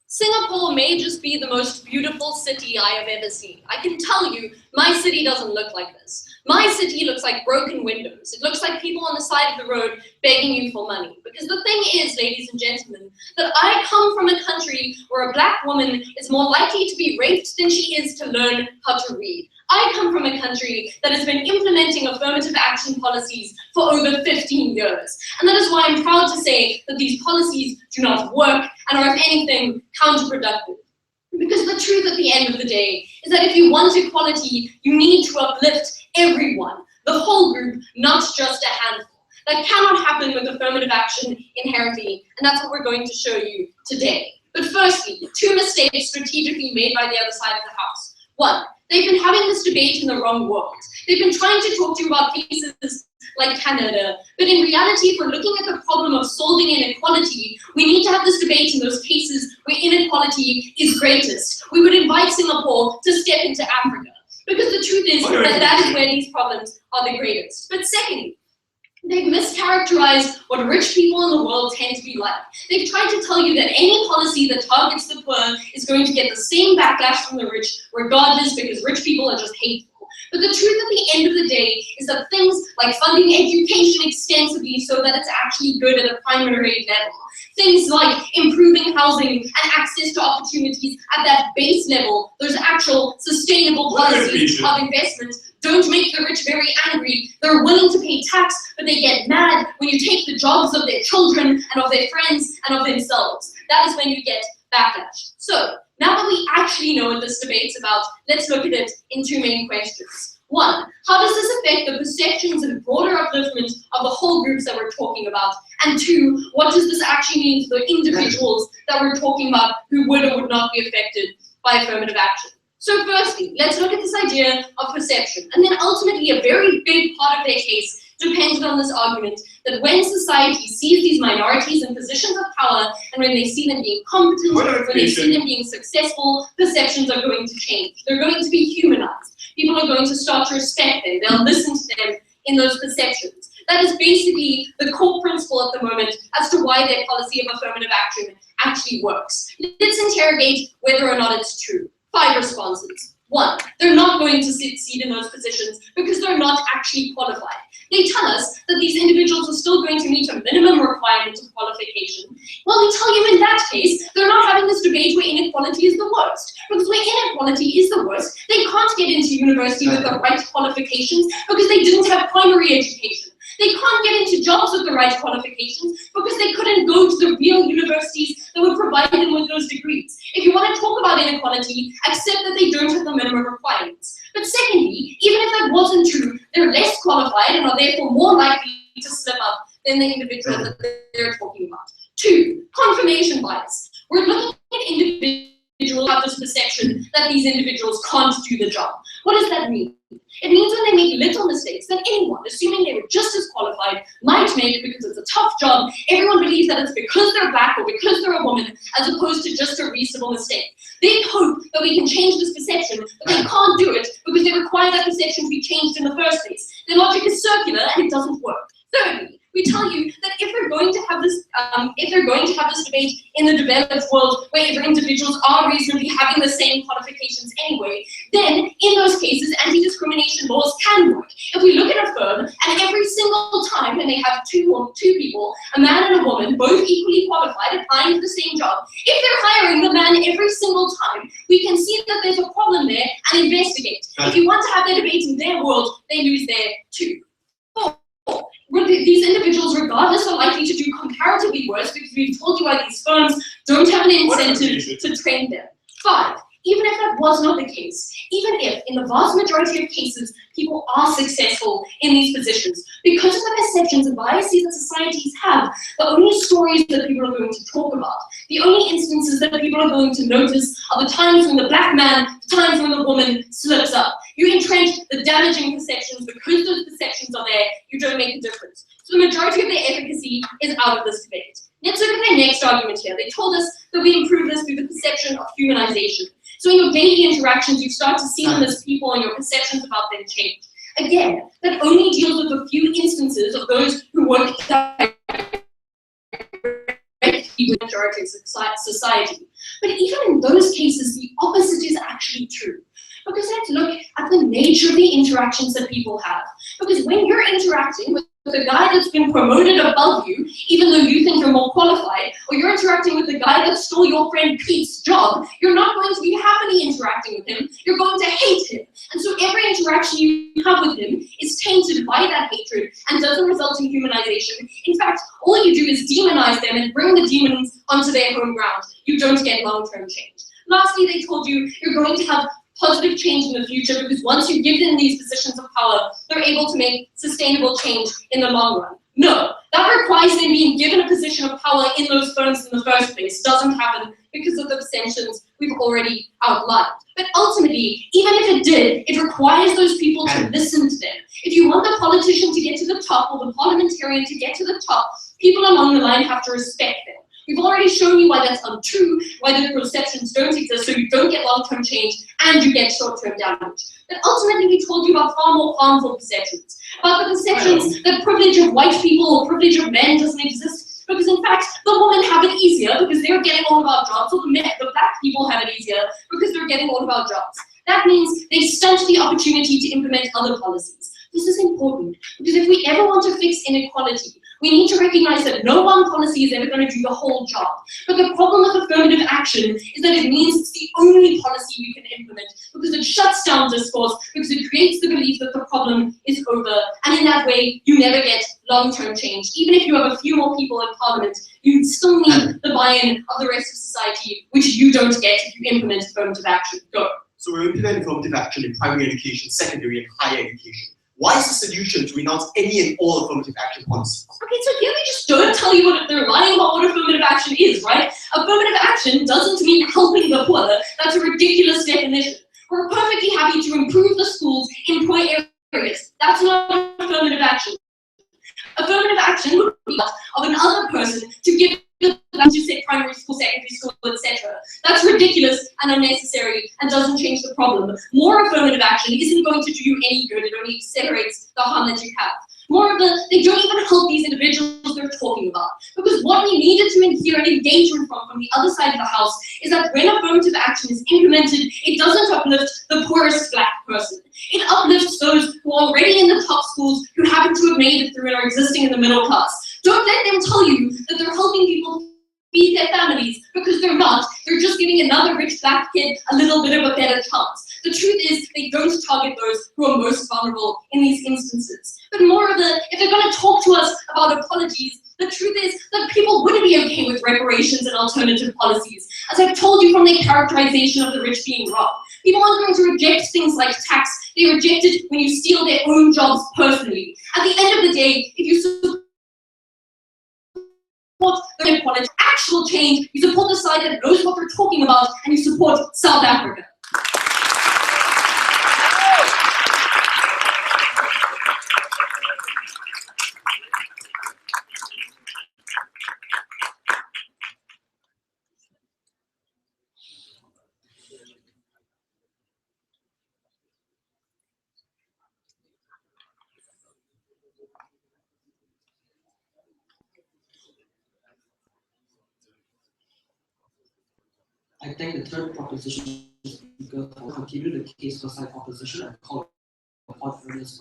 Singapore may just be the most beautiful city I have ever seen. I can tell you, my city doesn't look like this. My city looks like broken windows. It looks like people on the side of the road begging you for money. Because the thing is, ladies and gentlemen, that I come from a country where a black woman is more likely to be raped than she is to learn how to read. I come from a country that has been implementing affirmative action policies for over 15 years. And that is why I'm proud to say that these policies do not work and are, if anything, counterproductive. Because the truth at the end of the day is that if you want equality, you need to uplift everyone, the whole group, not just a handful. That cannot happen with affirmative action inherently, and that's what we're going to show you today. But firstly, 2 mistakes strategically made by the other side of the house. 1, they've been having this debate in the wrong world. They've been trying to talk to you about cases like Canada, but in reality, if we're looking at the problem of solving inequality, we need to have this debate in those cases where inequality is greatest. We would invite Singapore to step into Africa, because the truth is that that is where these problems are the greatest. But secondly, they've mischaracterized what rich people in the world tend to be like. They've tried to tell you that any policy that targets the poor is going to get the same backlash from the rich, regardless, because rich people are just hateful. But the truth at the end of the day is that things like funding education extensively so that it's actually good at a primary level, things like improving housing and access to opportunities at that base level, those actual sustainable policies of investment, don't make the rich very angry. They're willing to pay tax, but they get mad when you take the jobs of their children and of their friends and of themselves. That is when you get backlash. So, now that we actually know what this debate's about, let's look at it in 2 main questions. 1, how does this affect the perceptions and broader upliftment of the whole groups that we're talking about? And 2, what does this actually mean to the individuals that we're talking about who would or would not be affected by affirmative action? So firstly, let's look at this idea of perception. And then ultimately, a very big part of their case depended on this argument that when society sees these minorities in positions of power, and when they see them being competent, when they see them being successful, perceptions are going to change. They're going to be humanized. People are going to start to respect them. They'll listen to them in those perceptions. That is basically the core principle at the moment as to why their policy of affirmative action actually works. Let's interrogate whether or not it's true. 5 responses. 1, they're not going to succeed in those positions because they're not actually qualified. They tell us that these individuals are still going to meet a minimum requirement of qualification. Well, we tell you in that case, they're not having this debate where inequality is the worst. Because where inequality is the worst, they can't get into university with the right qualifications because they didn't have primary education. They can't get into jobs with the right qualifications because they couldn't go to the real universities that would provide them with those degrees. If you want to talk about inequality, accept that they don't have the minimum requirements. But secondly, even if that wasn't true, they're less qualified and are therefore more likely to slip up than the individuals that they're talking about. 2, confirmation bias. We're looking at individuals who have this perception that these individuals can't do the job. What does that mean? It means when they make little mistakes that anyone, assuming they were just as qualified, might make because it's a tough job, everyone believes that it's because they're black or because they're a woman, as opposed to just a reasonable mistake. They hope that we can change this perception, but they can't do it because they require that perception to be changed in the first place. Their logic is circular and it doesn't work. Thirdly, we tell you that if they're going to have this debate in the developed world where individuals are reasonably having the same qualifications anyway, then in those cases anti-discrimination laws can work. If we look at a firm and every single time when they have two people, a man and a woman, both equally qualified, applying for the same job, if they're hiring the man every single time, we can see that there's a problem there and investigate. If you want to have that debate in their world, they lose there too. 4, these individuals, regardless, are likely to do comparatively worse because we've told you why these firms don't have an incentive to train them. 5, even if that was not the case, even if in the vast majority of cases people are successful in these positions, because of the perceptions and biases that societies have, the only stories that people are going to talk about, the only instances that people are going to notice are the times when the black man, the times when the woman slips up. You entrench the damaging perceptions because those perceptions are there, you don't make a difference. So the majority of their efficacy is out of this debate. Let's look at their next argument here. They told us that we improve this through the perception of humanization. So in your daily interactions, you start to see them as people and your perceptions about them change. Again, that only deals with a few instances of those who work directly with the majority of society. But even in those cases, the opposite is actually true. Because let's look at the nature of the interactions that people have. Because when you're interacting with the guy that's been promoted above you, even though you think you're more qualified, or you're interacting with the guy that stole your friend Pete's job, you're not going to be happily interacting with him, you're going to hate him. And so every interaction you have with him is tainted by that hatred and doesn't result in humanization. In fact, all you do is demonize them and bring the demons onto their home ground. You don't get long-term change. Lastly, they told you you're going to have positive change in the future, because once you give them these positions of power, they're able to make sustainable change in the long run. No, that requires them being given a position of power in those firms in the first place. Doesn't happen because of the exemptions we've already outlined. But ultimately, even if it did, it requires those people to listen to them. If you want the politician to get to the top or the parliamentarian to get to the top, people along the line have to respect them. We've already shown you why that's untrue, why the perceptions don't exist, so you don't get long-term change and you get short-term damage. But ultimately, we told you about far more harmful perceptions. About the perceptions that privilege of white people or privilege of men doesn't exist. Because in fact, the women have it easier because they're getting all of our jobs, or the black people have it easier because they're getting all of our jobs. That means they stunt the opportunity to implement other policies. This is important because if we ever want to fix inequality, we need to recognize that no one policy is ever going to do the whole job. But the problem with affirmative action is that it means it's the only policy we can implement because it shuts down discourse, because it creates the belief that the problem is over. And in that way, you never get long-term change. Even if you have a few more people in parliament, you still need the buy-in of the rest of society, which you don't get if you implement affirmative action. Go. So we implement affirmative action in primary education, secondary and higher education. Why is the solution to renounce any and all affirmative action policies? Okay, so here they just don't tell you what they're lying about what affirmative action is, right? Affirmative action doesn't mean helping the poor. That's a ridiculous definition. We're perfectly happy to improve the schools in poor areas. That's not affirmative action. Affirmative action would be that of another person to give to say primary school, secondary school, etc. That's ridiculous and unnecessary and doesn't change the problem. More affirmative action isn't going to do you any good. It only accelerates the harm that you have. They don't even help these individuals they're talking about. Because what we needed to hear an engagement from the other side of the house is that when affirmative action is implemented, it doesn't uplift the poorest black person. It uplifts those who are already in the top schools, who happen to have made it through and are existing in the middle class. Don't let them tell you that they're helping people feed their families, because they're not. They're just giving another rich black kid a little bit of a better chance. The truth is, they don't target those who are most vulnerable in these instances. But if they're going to talk to us about apologies, the truth is that people wouldn't be okay with reparations and alternative policies. As I've told you from their characterization of the rich being wrong. People aren't going to reject things like tax. They reject it when you steal their own jobs personally. At the end of the day, if you support the inequality, actual change, you support the side that knows what they're talking about, and you support South Africa. I thank the third proposition speaker for continuing the case for side opposition and call upon earnest.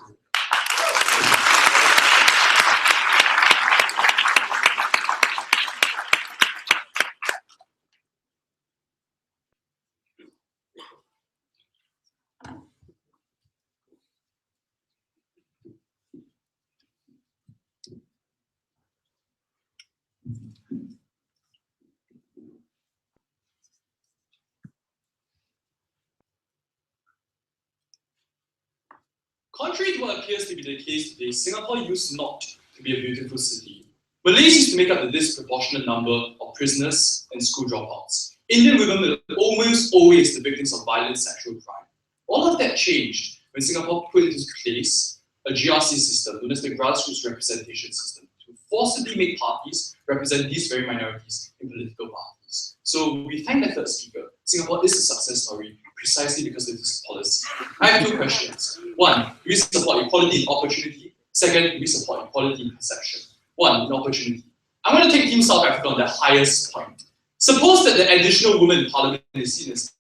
Contrary to what appears to be the case today, Singapore used not to be a beautiful city. Malays used to make up the disproportionate number of prisoners and school dropouts. Indian women were almost always the victims of violent sexual crime. All of that changed when Singapore put into place a GRC system, known as the grassroots representation system, to forcibly make parties represent these very minorities in political parties. So we thank the third speaker. Singapore is a success story precisely because of this policy. I have two questions. One, do we support equality in opportunity? Second, do we support equality in perception? One, in opportunity. I'm going to take Team South Africa on the highest point. Suppose that the additional woman in parliament is seen as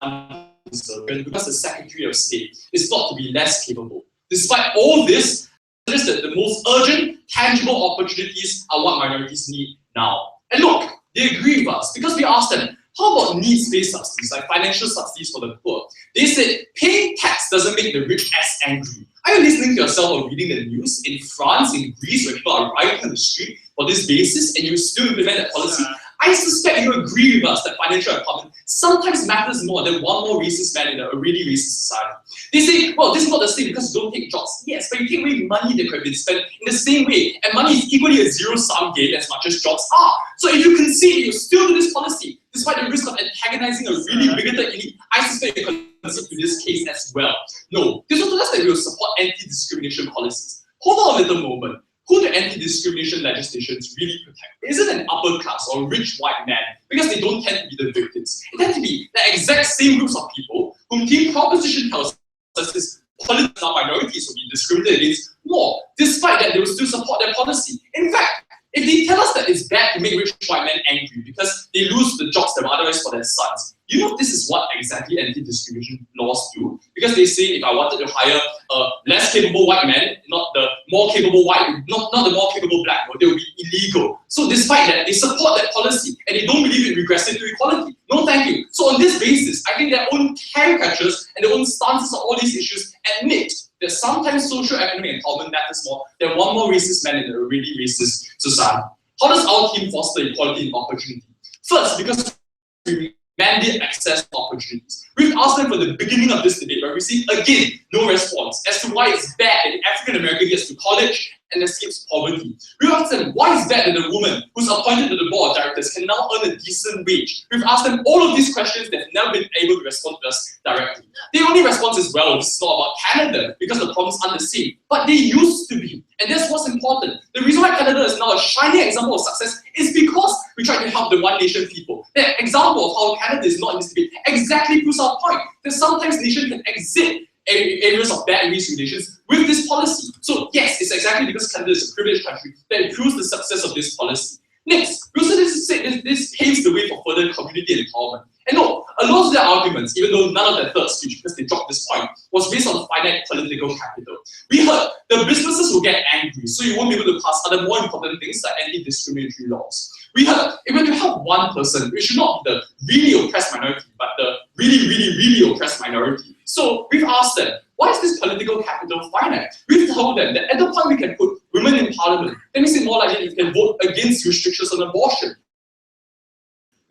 because the Secretary of State is thought to be less capable. Despite all this, that the most urgent, tangible opportunities are what minorities need now. And look, they agree with us because we asked them, how about needs-based subsidies, like financial subsidies for the poor? They said, paying tax doesn't make the rich as angry. Are you listening to yourself or reading the news? In France, in Greece, where people are rioting on the street for this basis, and you still implement that policy? I suspect you agree with us that financial empowerment sometimes matters more than one more racist man in a already racist society. They say, well, this is not the same because you don't take jobs. Yes, but you take away money that could have been spent in the same way, and money is equally a zero-sum game as much as jobs are. So if you concede, you still do this policy, despite the risk of antagonizing a really bigoted elite, I suspect you concede to this case as well. No, this also does that we will support anti-discrimination policies. Hold on a little moment. Who do anti-discrimination legislations really protect? It isn't an upper class or rich white man, because they don't tend to be the victims. It tends to be the exact same groups of people whom Team Proposition tells us is political minorities will be discriminated against more. Despite that, they will still support their policy. In fact, if they tell us that it's bad to make rich white men angry because they lose the jobs that were otherwise for their sons, you know this is what exactly anti-discrimination laws do. Because they say if I wanted to hire a less capable white man, not the more capable white, not the more capable black, they will be illegal. So despite that, they support that policy and they don't believe in regressive to equality. No thank you. So on this basis, I think their own caricatures and their own stances on all these issues admit that sometimes socio-economic empowerment matters more than one more racist man in a really racist society. How does our team foster equality and opportunity? First, because we mandate access to opportunities. We've asked them from the beginning of this debate, but received again no response as to why it's bad that African American gets to college and escapes poverty. We've asked them why it's bad that a woman who's appointed to the board of directors can now earn a decent wage. We've asked them all of these questions. They've never been able to respond to us directly. The only response is, well, this is not about Canada because the problems aren't the same, but they used to be. And that's what's important. The reason why Canada is now a shining example of success is because we try to help the one nation people. The example of how Canada is not in this debate exactly proves our point, that sometimes nations can exit areas of bad race relations with this policy. So yes, it's exactly because Canada is a privileged country that it proves the success of this policy. Next, we also say this paves the way for further community empowerment. And no, a lot of their arguments, even though none of their third speech, because they dropped this point, was based on finite political capital. We heard the businesses will get angry, so you won't be able to pass other more important things like anti-discriminatory laws. We heard if we to help one person, it should not be the really oppressed minority, but the really oppressed minority. So we've asked them, why is this political capital finite? We've told them that at the point we can put women in parliament, that makes it more likely you can vote against restrictions on abortion.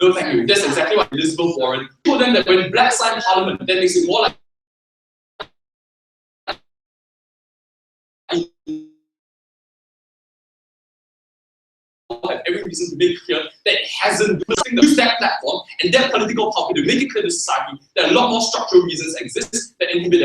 No, thank you. That's exactly what Elizabeth Warren told them, that when blacks are in parliament, that makes it more likely have every reason to make clear that it hasn't used that platform and that political power to make it clear to society that a lot more structural reasons exist that inhibit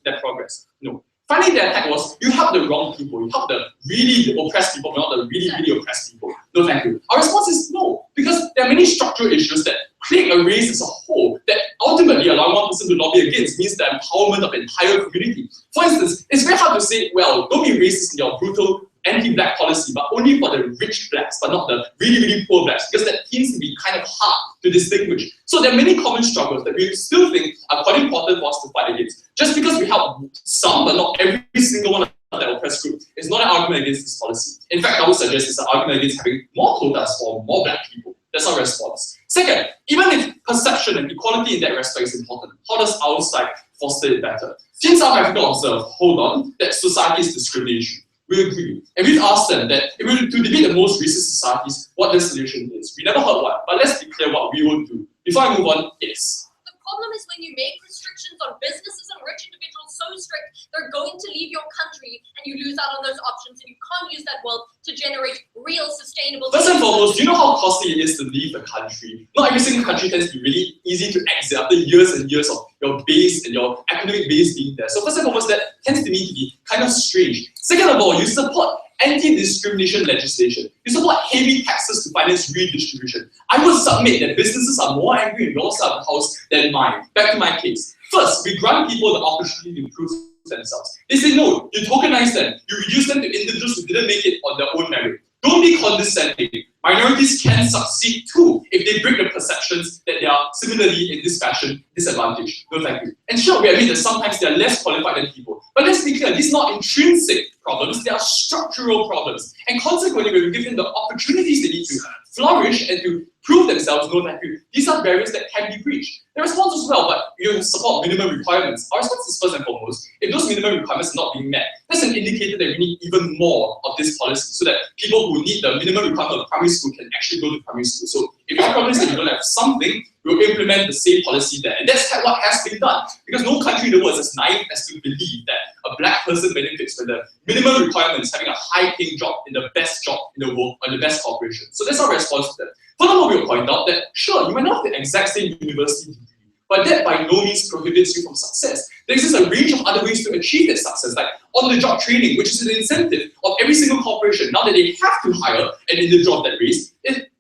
their progress. No. Finally, the attack was, you help the wrong people, you help the really oppressed people, not the really oppressed people. No, thank you. Our response is no, because there are many structural issues that plague a race as a whole that ultimately allowing one person to lobby against means the empowerment of the entire community. For instance, it's very hard to say, well, don't be racist in your brutal anti-black policy, but only for the rich blacks, but not the really poor blacks, because that seems to be kind of hard to distinguish. So there are many common struggles that we still think are quite important for us to fight against. Just because we help some, but not every single one of that oppressed group, is not an argument against this policy. In fact, I would suggest it's an argument against having more quotas for more black people. That's our response. Second, even if perception and equality in that respect is important, how does our side foster it better? Team South Africa observed, hold on, that society is discrimination. We agree. And we've asked them that if we were to debate the most racist societies, what the solution is. We never heard one, but let's declare what we will do. Before I move on, yes. The problem is when you make restrictions on businesses and rich individuals so strict, they're going to leave your country and you lose out on those options and you can't use that wealth to generate real sustainable. First and foremost, do you know how costly it is to leave the country? Not every single country tends to be really easy to exit after years and years of your base and your economic base being there. So first and foremost, that tends to me to be kind of strange. Second of all, you support anti-discrimination legislation. You support heavy taxes to finance redistribution. I will submit that businesses are more angry in your side of the house than mine. Back to my case. First, we grant people the opportunity to improve themselves. They say no, you tokenize them, you reduce them to individuals who didn't make it on their own merit. Don't be condescending. Minorities can succeed too if they break the perceptions that they are similarly in this fashion disadvantaged. No, thank you. And sure, we admit that sometimes they are less qualified than people. But let's be clear, these are not intrinsic problems, they are structural problems. And consequently, when we give them the opportunities they need to flourish and to prove themselves, no thank you. These are barriers that can be breached. The response as well, but you support minimum requirements. Our response is first and foremost, if those minimum requirements are not being met, that's an indicator that we need even more of this policy so that people who need the minimum requirement of primary school can actually go to primary school. So if your problem is that you don't have something, we'll implement the same policy there. And that's what has been done. Because no country in the world is as naive as to believe that a black person benefits when the minimum requirement is having a high-paying job in the best job in the world or the best corporation. So that's our response to that. Furthermore, we'll point out that, sure, you might not have the exact same university degree, but that by no means prohibits you from success. There exists a range of other ways to achieve that success, like on-the-job training, which is an incentive of every single corporation. Now that they have to hire an individual of that race,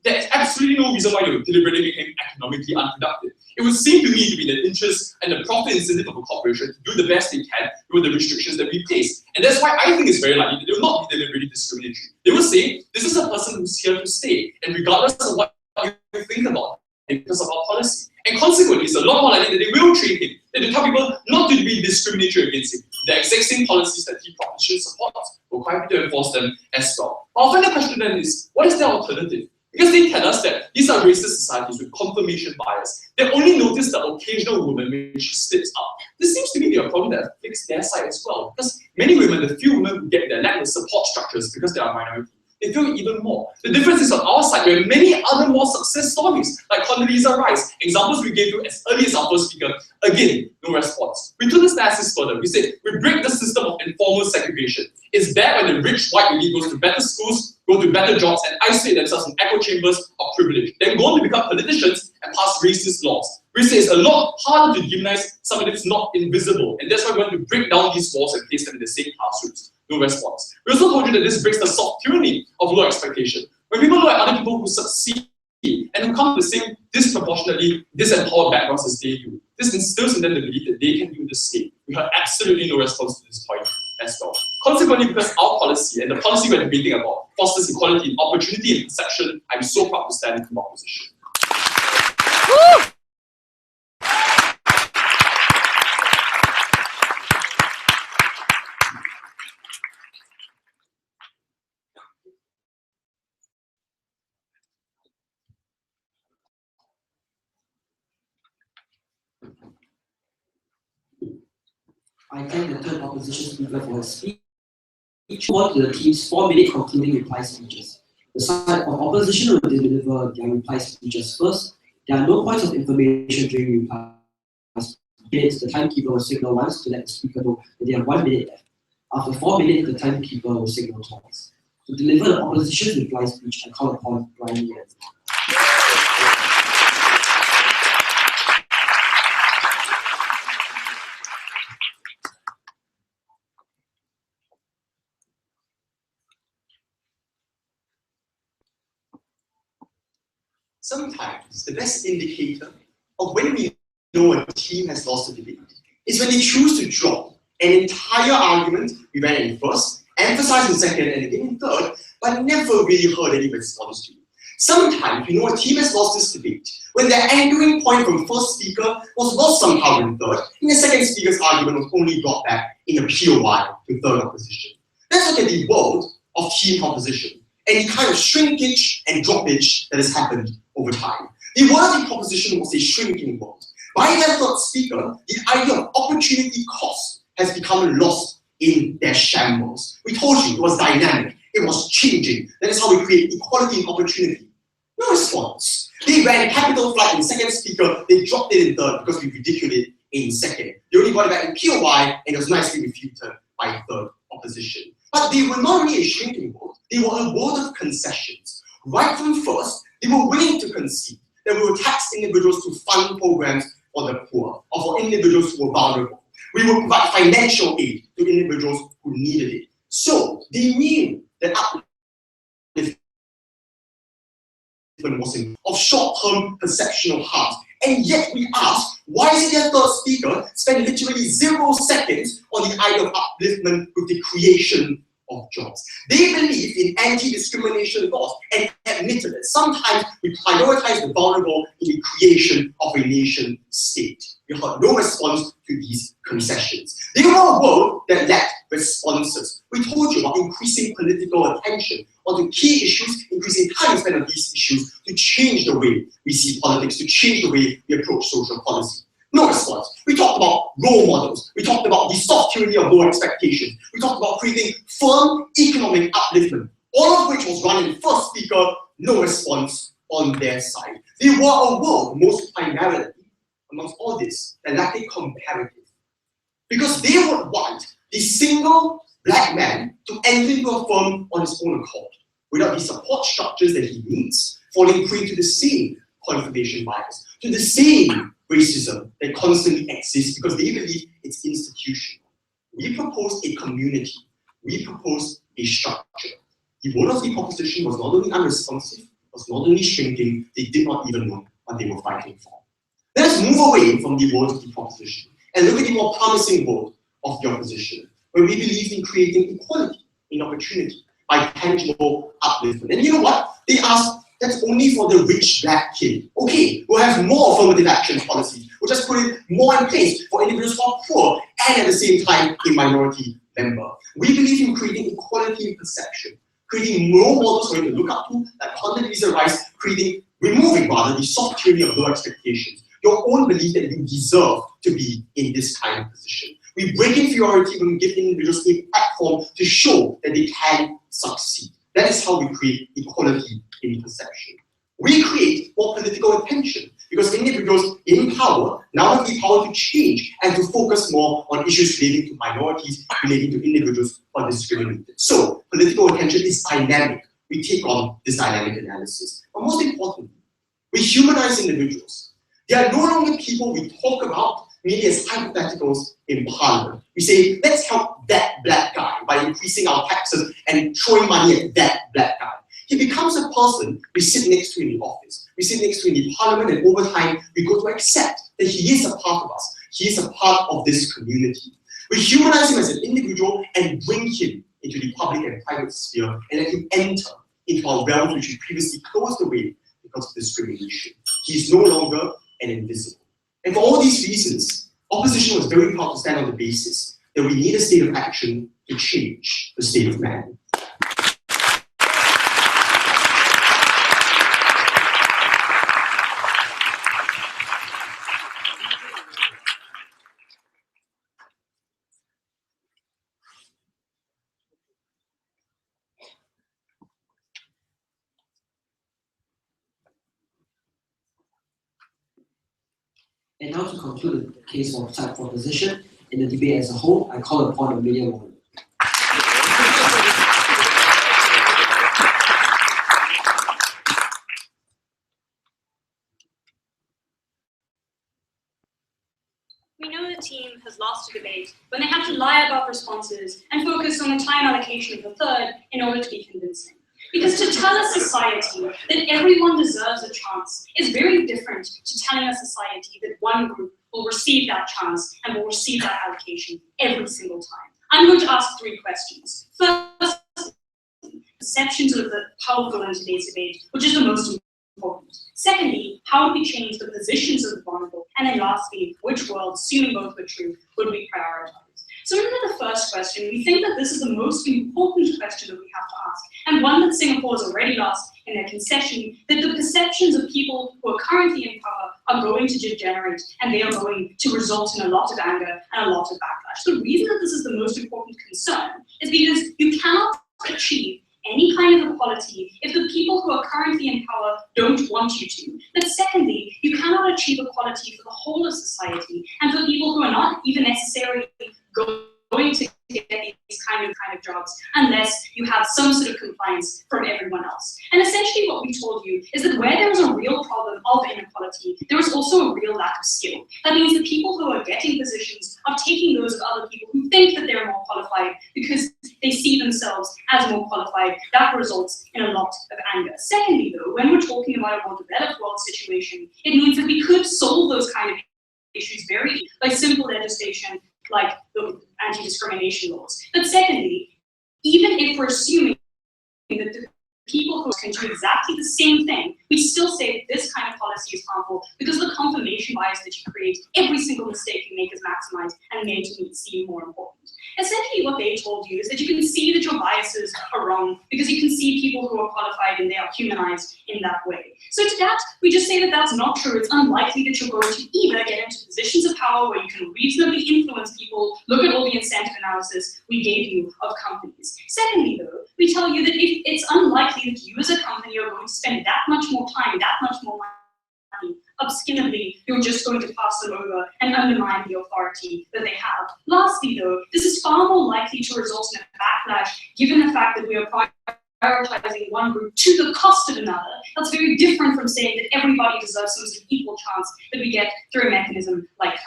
there's absolutely no reason why you deliberately make him economically unproductive. It would seem to me to be the interest and the profit incentive of a corporation to do the best they can with the restrictions that we place. And that's why I think it's very likely that they will not be deliberately discriminatory. They will say, this is a person who's here to stay, and regardless of what you think about it, because of our policy. And consequently, it's a lot more likely that they will treat him, that they tell people not to be discriminatory against him. The exact same policies that he proposition supports, we're quite happy to enforce them as well. Our final question then is, what is their alternative? Because they tell us that these are racist societies with confirmation bias. They only notice the occasional woman when she slips up. This seems to me to be a problem that afflicts their side as well. Because many women, the few women who get their lack of support structures because they are a minority, they feel even more. The difference is on our side, we have many other more success stories, like Condoleezza Rice, examples we gave you as early as our first speaker. Again, no response. We took this analysis further. We said, we break the system of informal segregation. It's bad when the rich white elite goes to better schools, go to better jobs, and isolate themselves in echo chambers of privilege. Then go on to become politicians and pass racist laws. We say it's a lot harder to demonize somebody that's not invisible, and that's why we want to break down these walls and place them in the same classrooms. No response. We also told you that this breaks the soft tyranny of low expectation. When people look at other people who succeed and who come from the same disproportionately disempowered backgrounds as they do, this instills in them the belief that they can do the same. We have absolutely no response to this point as well. Consequently, because our policy and the policy we're debating about fosters equality in opportunity and perception, I'm so proud to stand in opposition. Woo! I thank the third opposition speaker for his speech. Each one to the team's 4-minute concluding reply speeches. The side of opposition will deliver their reply speeches first. There are no points of information during reply speeches. The timekeeper will signal once to let the speaker know that they have 1 minute left. After 4 minutes, the timekeeper will signal twice. To deliver the opposition's reply speech, I call upon Brian Yan. Sometimes the best indicator of when we know a team has lost a debate is when they choose to drop an entire argument we ran in first, emphasize in second, and again in third, but never really heard any response to it. Sometimes we know a team has lost this debate when their anchoring point from first speaker was lost somehow in third, and the second speaker's argument was only brought back in a POI to third opposition. Let's look at the world of team composition and the kind of shrinkage and droppage that has happened over time. The world of composition was a shrinking world. By their third speaker, the idea of opportunity cost has become lost in their shambles. We told you it was dynamic, it was changing. That is how we create equality and opportunity. No response. They ran capital flight in second speaker, they dropped it in third because we ridiculed it in second. They only got it back in POI and it was nicely refuted by third opposition. But they were not only a shrinking world, they were a world of concessions. Right from first, they were willing to concede that we would tax individuals to fund programs for the poor or for individuals who were vulnerable. We would provide financial aid to individuals who needed it. So they knew that upliftment was in of short-term perceptual harms. And yet we ask, why is it their third speaker spent literally 0 seconds on the idea of upliftment with the creation of jobs? They believe in anti-discrimination laws and admitted that sometimes we prioritize the vulnerable in the creation of a nation state. We heard no response to these concessions. They were a world that lacked responses. We told you about increasing political attention on the key issues, increasing time spent on these issues to change the way we see politics, to change the way we approach social policy. No response. We talked about role models. We talked about the soft tyranny of low expectations. We talked about creating firm economic upliftment, all of which was run in first speaker, no response on their side. They were a world, most primarily, amongst all this, that lacked a comparative. Because they would want the single black man to enter into a firm on his own accord, without the support structures that he needs, falling prey to the same confirmation bias, to the same racism that constantly exists because they believe it's institutional. We proposed a community. We proposed a structure. The vote of the proposition was not only unresponsive, was not only shrinking, they did not even know what they were fighting for. Let us move away from the vote of the proposition and look at the more promising vote of the opposition, where we believe in creating equality in opportunity by tangible upliftment. And you know what? They asked, that's only for the rich black kid. Okay, we'll have more affirmative action policies. We'll just put it more in place for individuals who are poor and at the same time a minority member. We believe in creating equality in perception, creating role models for you to look up to, like Condoleezza Rice, removing rather the soft tyranny of low expectations, your own belief that you deserve to be in this kind of position. We break inferiority when we give individuals a platform to show that they can succeed. That is how we create equality in perception. We create more political attention because individuals in power now have the power to change and to focus more on issues relating to minorities, relating to individuals who are discriminated. So political attention is dynamic. We take on this dynamic analysis. But most importantly, we humanize individuals. They are no longer people we talk about merely as hypotheticals in Parliament. We say, let's help that black guy by increasing our taxes and throwing money at that black guy. He becomes a person we sit next to in the office. We sit next to in the Parliament, and over time, we go to accept that he is a part of us. He is a part of this community. We humanize him as an individual and bring him into the public and private sphere and let him enter into our realms which we previously closed away because of discrimination. He is no longer an invisible. And for all these reasons, opposition was very proud to stand on the basis that we need a state of action to change the state of man. And now to conclude the case for side proposition in the debate as a whole, I call upon Amelia Warren. We know the team has lost a debate when they have to lie about responses and focus on the time allocation of the third in order to be convincing. Because to tell a society that everyone deserves a chance is very different to telling a society that one group will receive that chance and will receive that allocation every single time. I'm going to ask 3 questions. First, perceptions of the powerful in today's debate, which is the most important. Secondly, how do we change the positions of the vulnerable? And then lastly, which world, assuming both were true, would we prioritize? So under the first question, we think that this is the most important question that we have to ask, and one that Singapore has already lost in their concession, that the perceptions of people who are currently in power are going to degenerate, and they are going to result in a lot of anger and a lot of backlash. The reason that this is the most important concern is because you cannot achieve any kind of equality if the people who are currently in power don't want you to. But secondly, you cannot achieve equality for the whole of society and for people who are not even necessarily going to get these kind of jobs unless you have some sort of compliance from everyone else. And essentially what we told you is that where there is a real problem of inequality, there is also a real lack of skill. That means the people who are getting positions are taking those of other people who think that they're more qualified because they see themselves as more qualified. That results in a lot of anger. Secondly though, when we're talking about a more developed world situation, it means that we could solve those kind of issues very by simple legislation like the anti-discrimination laws. But secondly, even if we're assuming that the people who can do exactly the same thing, we still say that this kind of policy is harmful because the confirmation bias that you create, every single mistake you make is maximized and made to seem more important. Essentially what they told you is that you can see that your biases are wrong because you can see people who are qualified and they are humanized in that way. So to that, we just say that that's not true. It's unlikely that you're going to either get into positions of power where you can reasonably influence people. Look at all the incentive analysis we gave you of companies. Secondly, though, we tell you that if it's unlikely that you as a company are going to spend that much more time, that much more money, upskinnably, you're just going to pass them over and undermine the authority that they have. Lastly, though, this is far more likely to result in a backlash given the fact that we are prioritizing one group to the cost of another. That's very different from saying that everybody deserves some sort of equal chance that we get through a mechanism like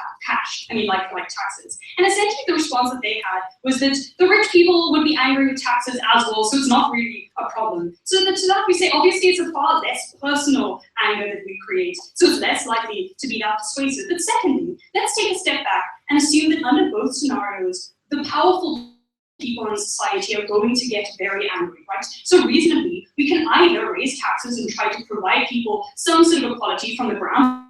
like taxes. And essentially the response that they had was that the rich people would be angry with taxes as well, so it's not really a problem. So to that we say, obviously it's a far less personal anger that we create, so it's less likely to be that persuasive. But secondly, let's take a step back and assume that under both scenarios, the powerful people in society are going to get very angry, right? So reasonably, we can either raise taxes and try to provide people some sort of equality from the ground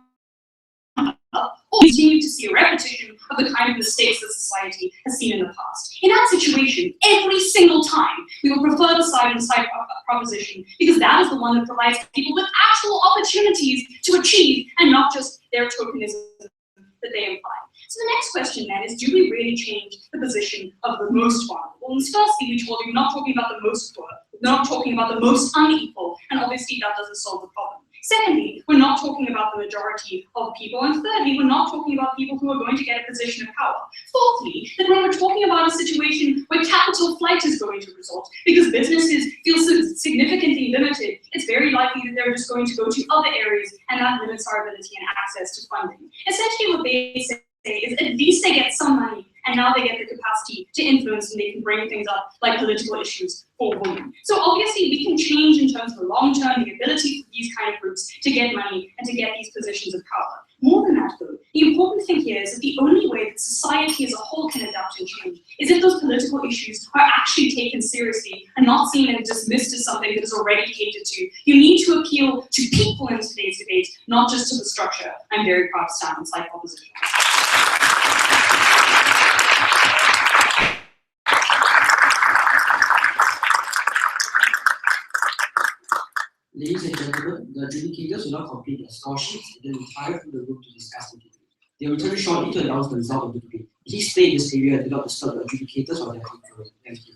up, or continue to see a repetition of the kind of mistakes that society has seen in the past. In that situation, every single time, we will prefer the side-and-side proposition because that is the one that provides people with actual opportunities to achieve and not just their tokenism that they imply. So the next question then is, do we really change the position of the most vulnerable? And firstly, we told you we're not talking about the most poor, we're not talking about the most unequal, and obviously that doesn't solve the problem. Secondly, we're not talking about the majority of people, and thirdly, we're not talking about people who are going to get a position of power. Fourthly, that when we're talking about a situation where capital flight is going to result, because businesses feel significantly limited, it's very likely that they're just going to go to other areas, and that limits our ability and access to funding. Essentially what they say is at least they get some money, and now they get the capacity to influence and they can bring things up like political issues for women. So obviously we can change in terms of the long term, the ability for these kind of groups to get money and to get these positions of power. More than that though, the important thing here is that the only way that society as a whole can adapt and change is if those political issues are actually taken seriously and not seen and dismissed as something that is already catered to. You need to appeal to people in today's debate, not just to the structure. I'm very proud to stand on side opposition. Ladies and gentlemen, the adjudicators will now complete their score sheets and then retire from the room to discuss the debate. They will return shortly to announce the result of the debate. Please stay in this area and do not disturb the adjudicators or their conference. Thank you.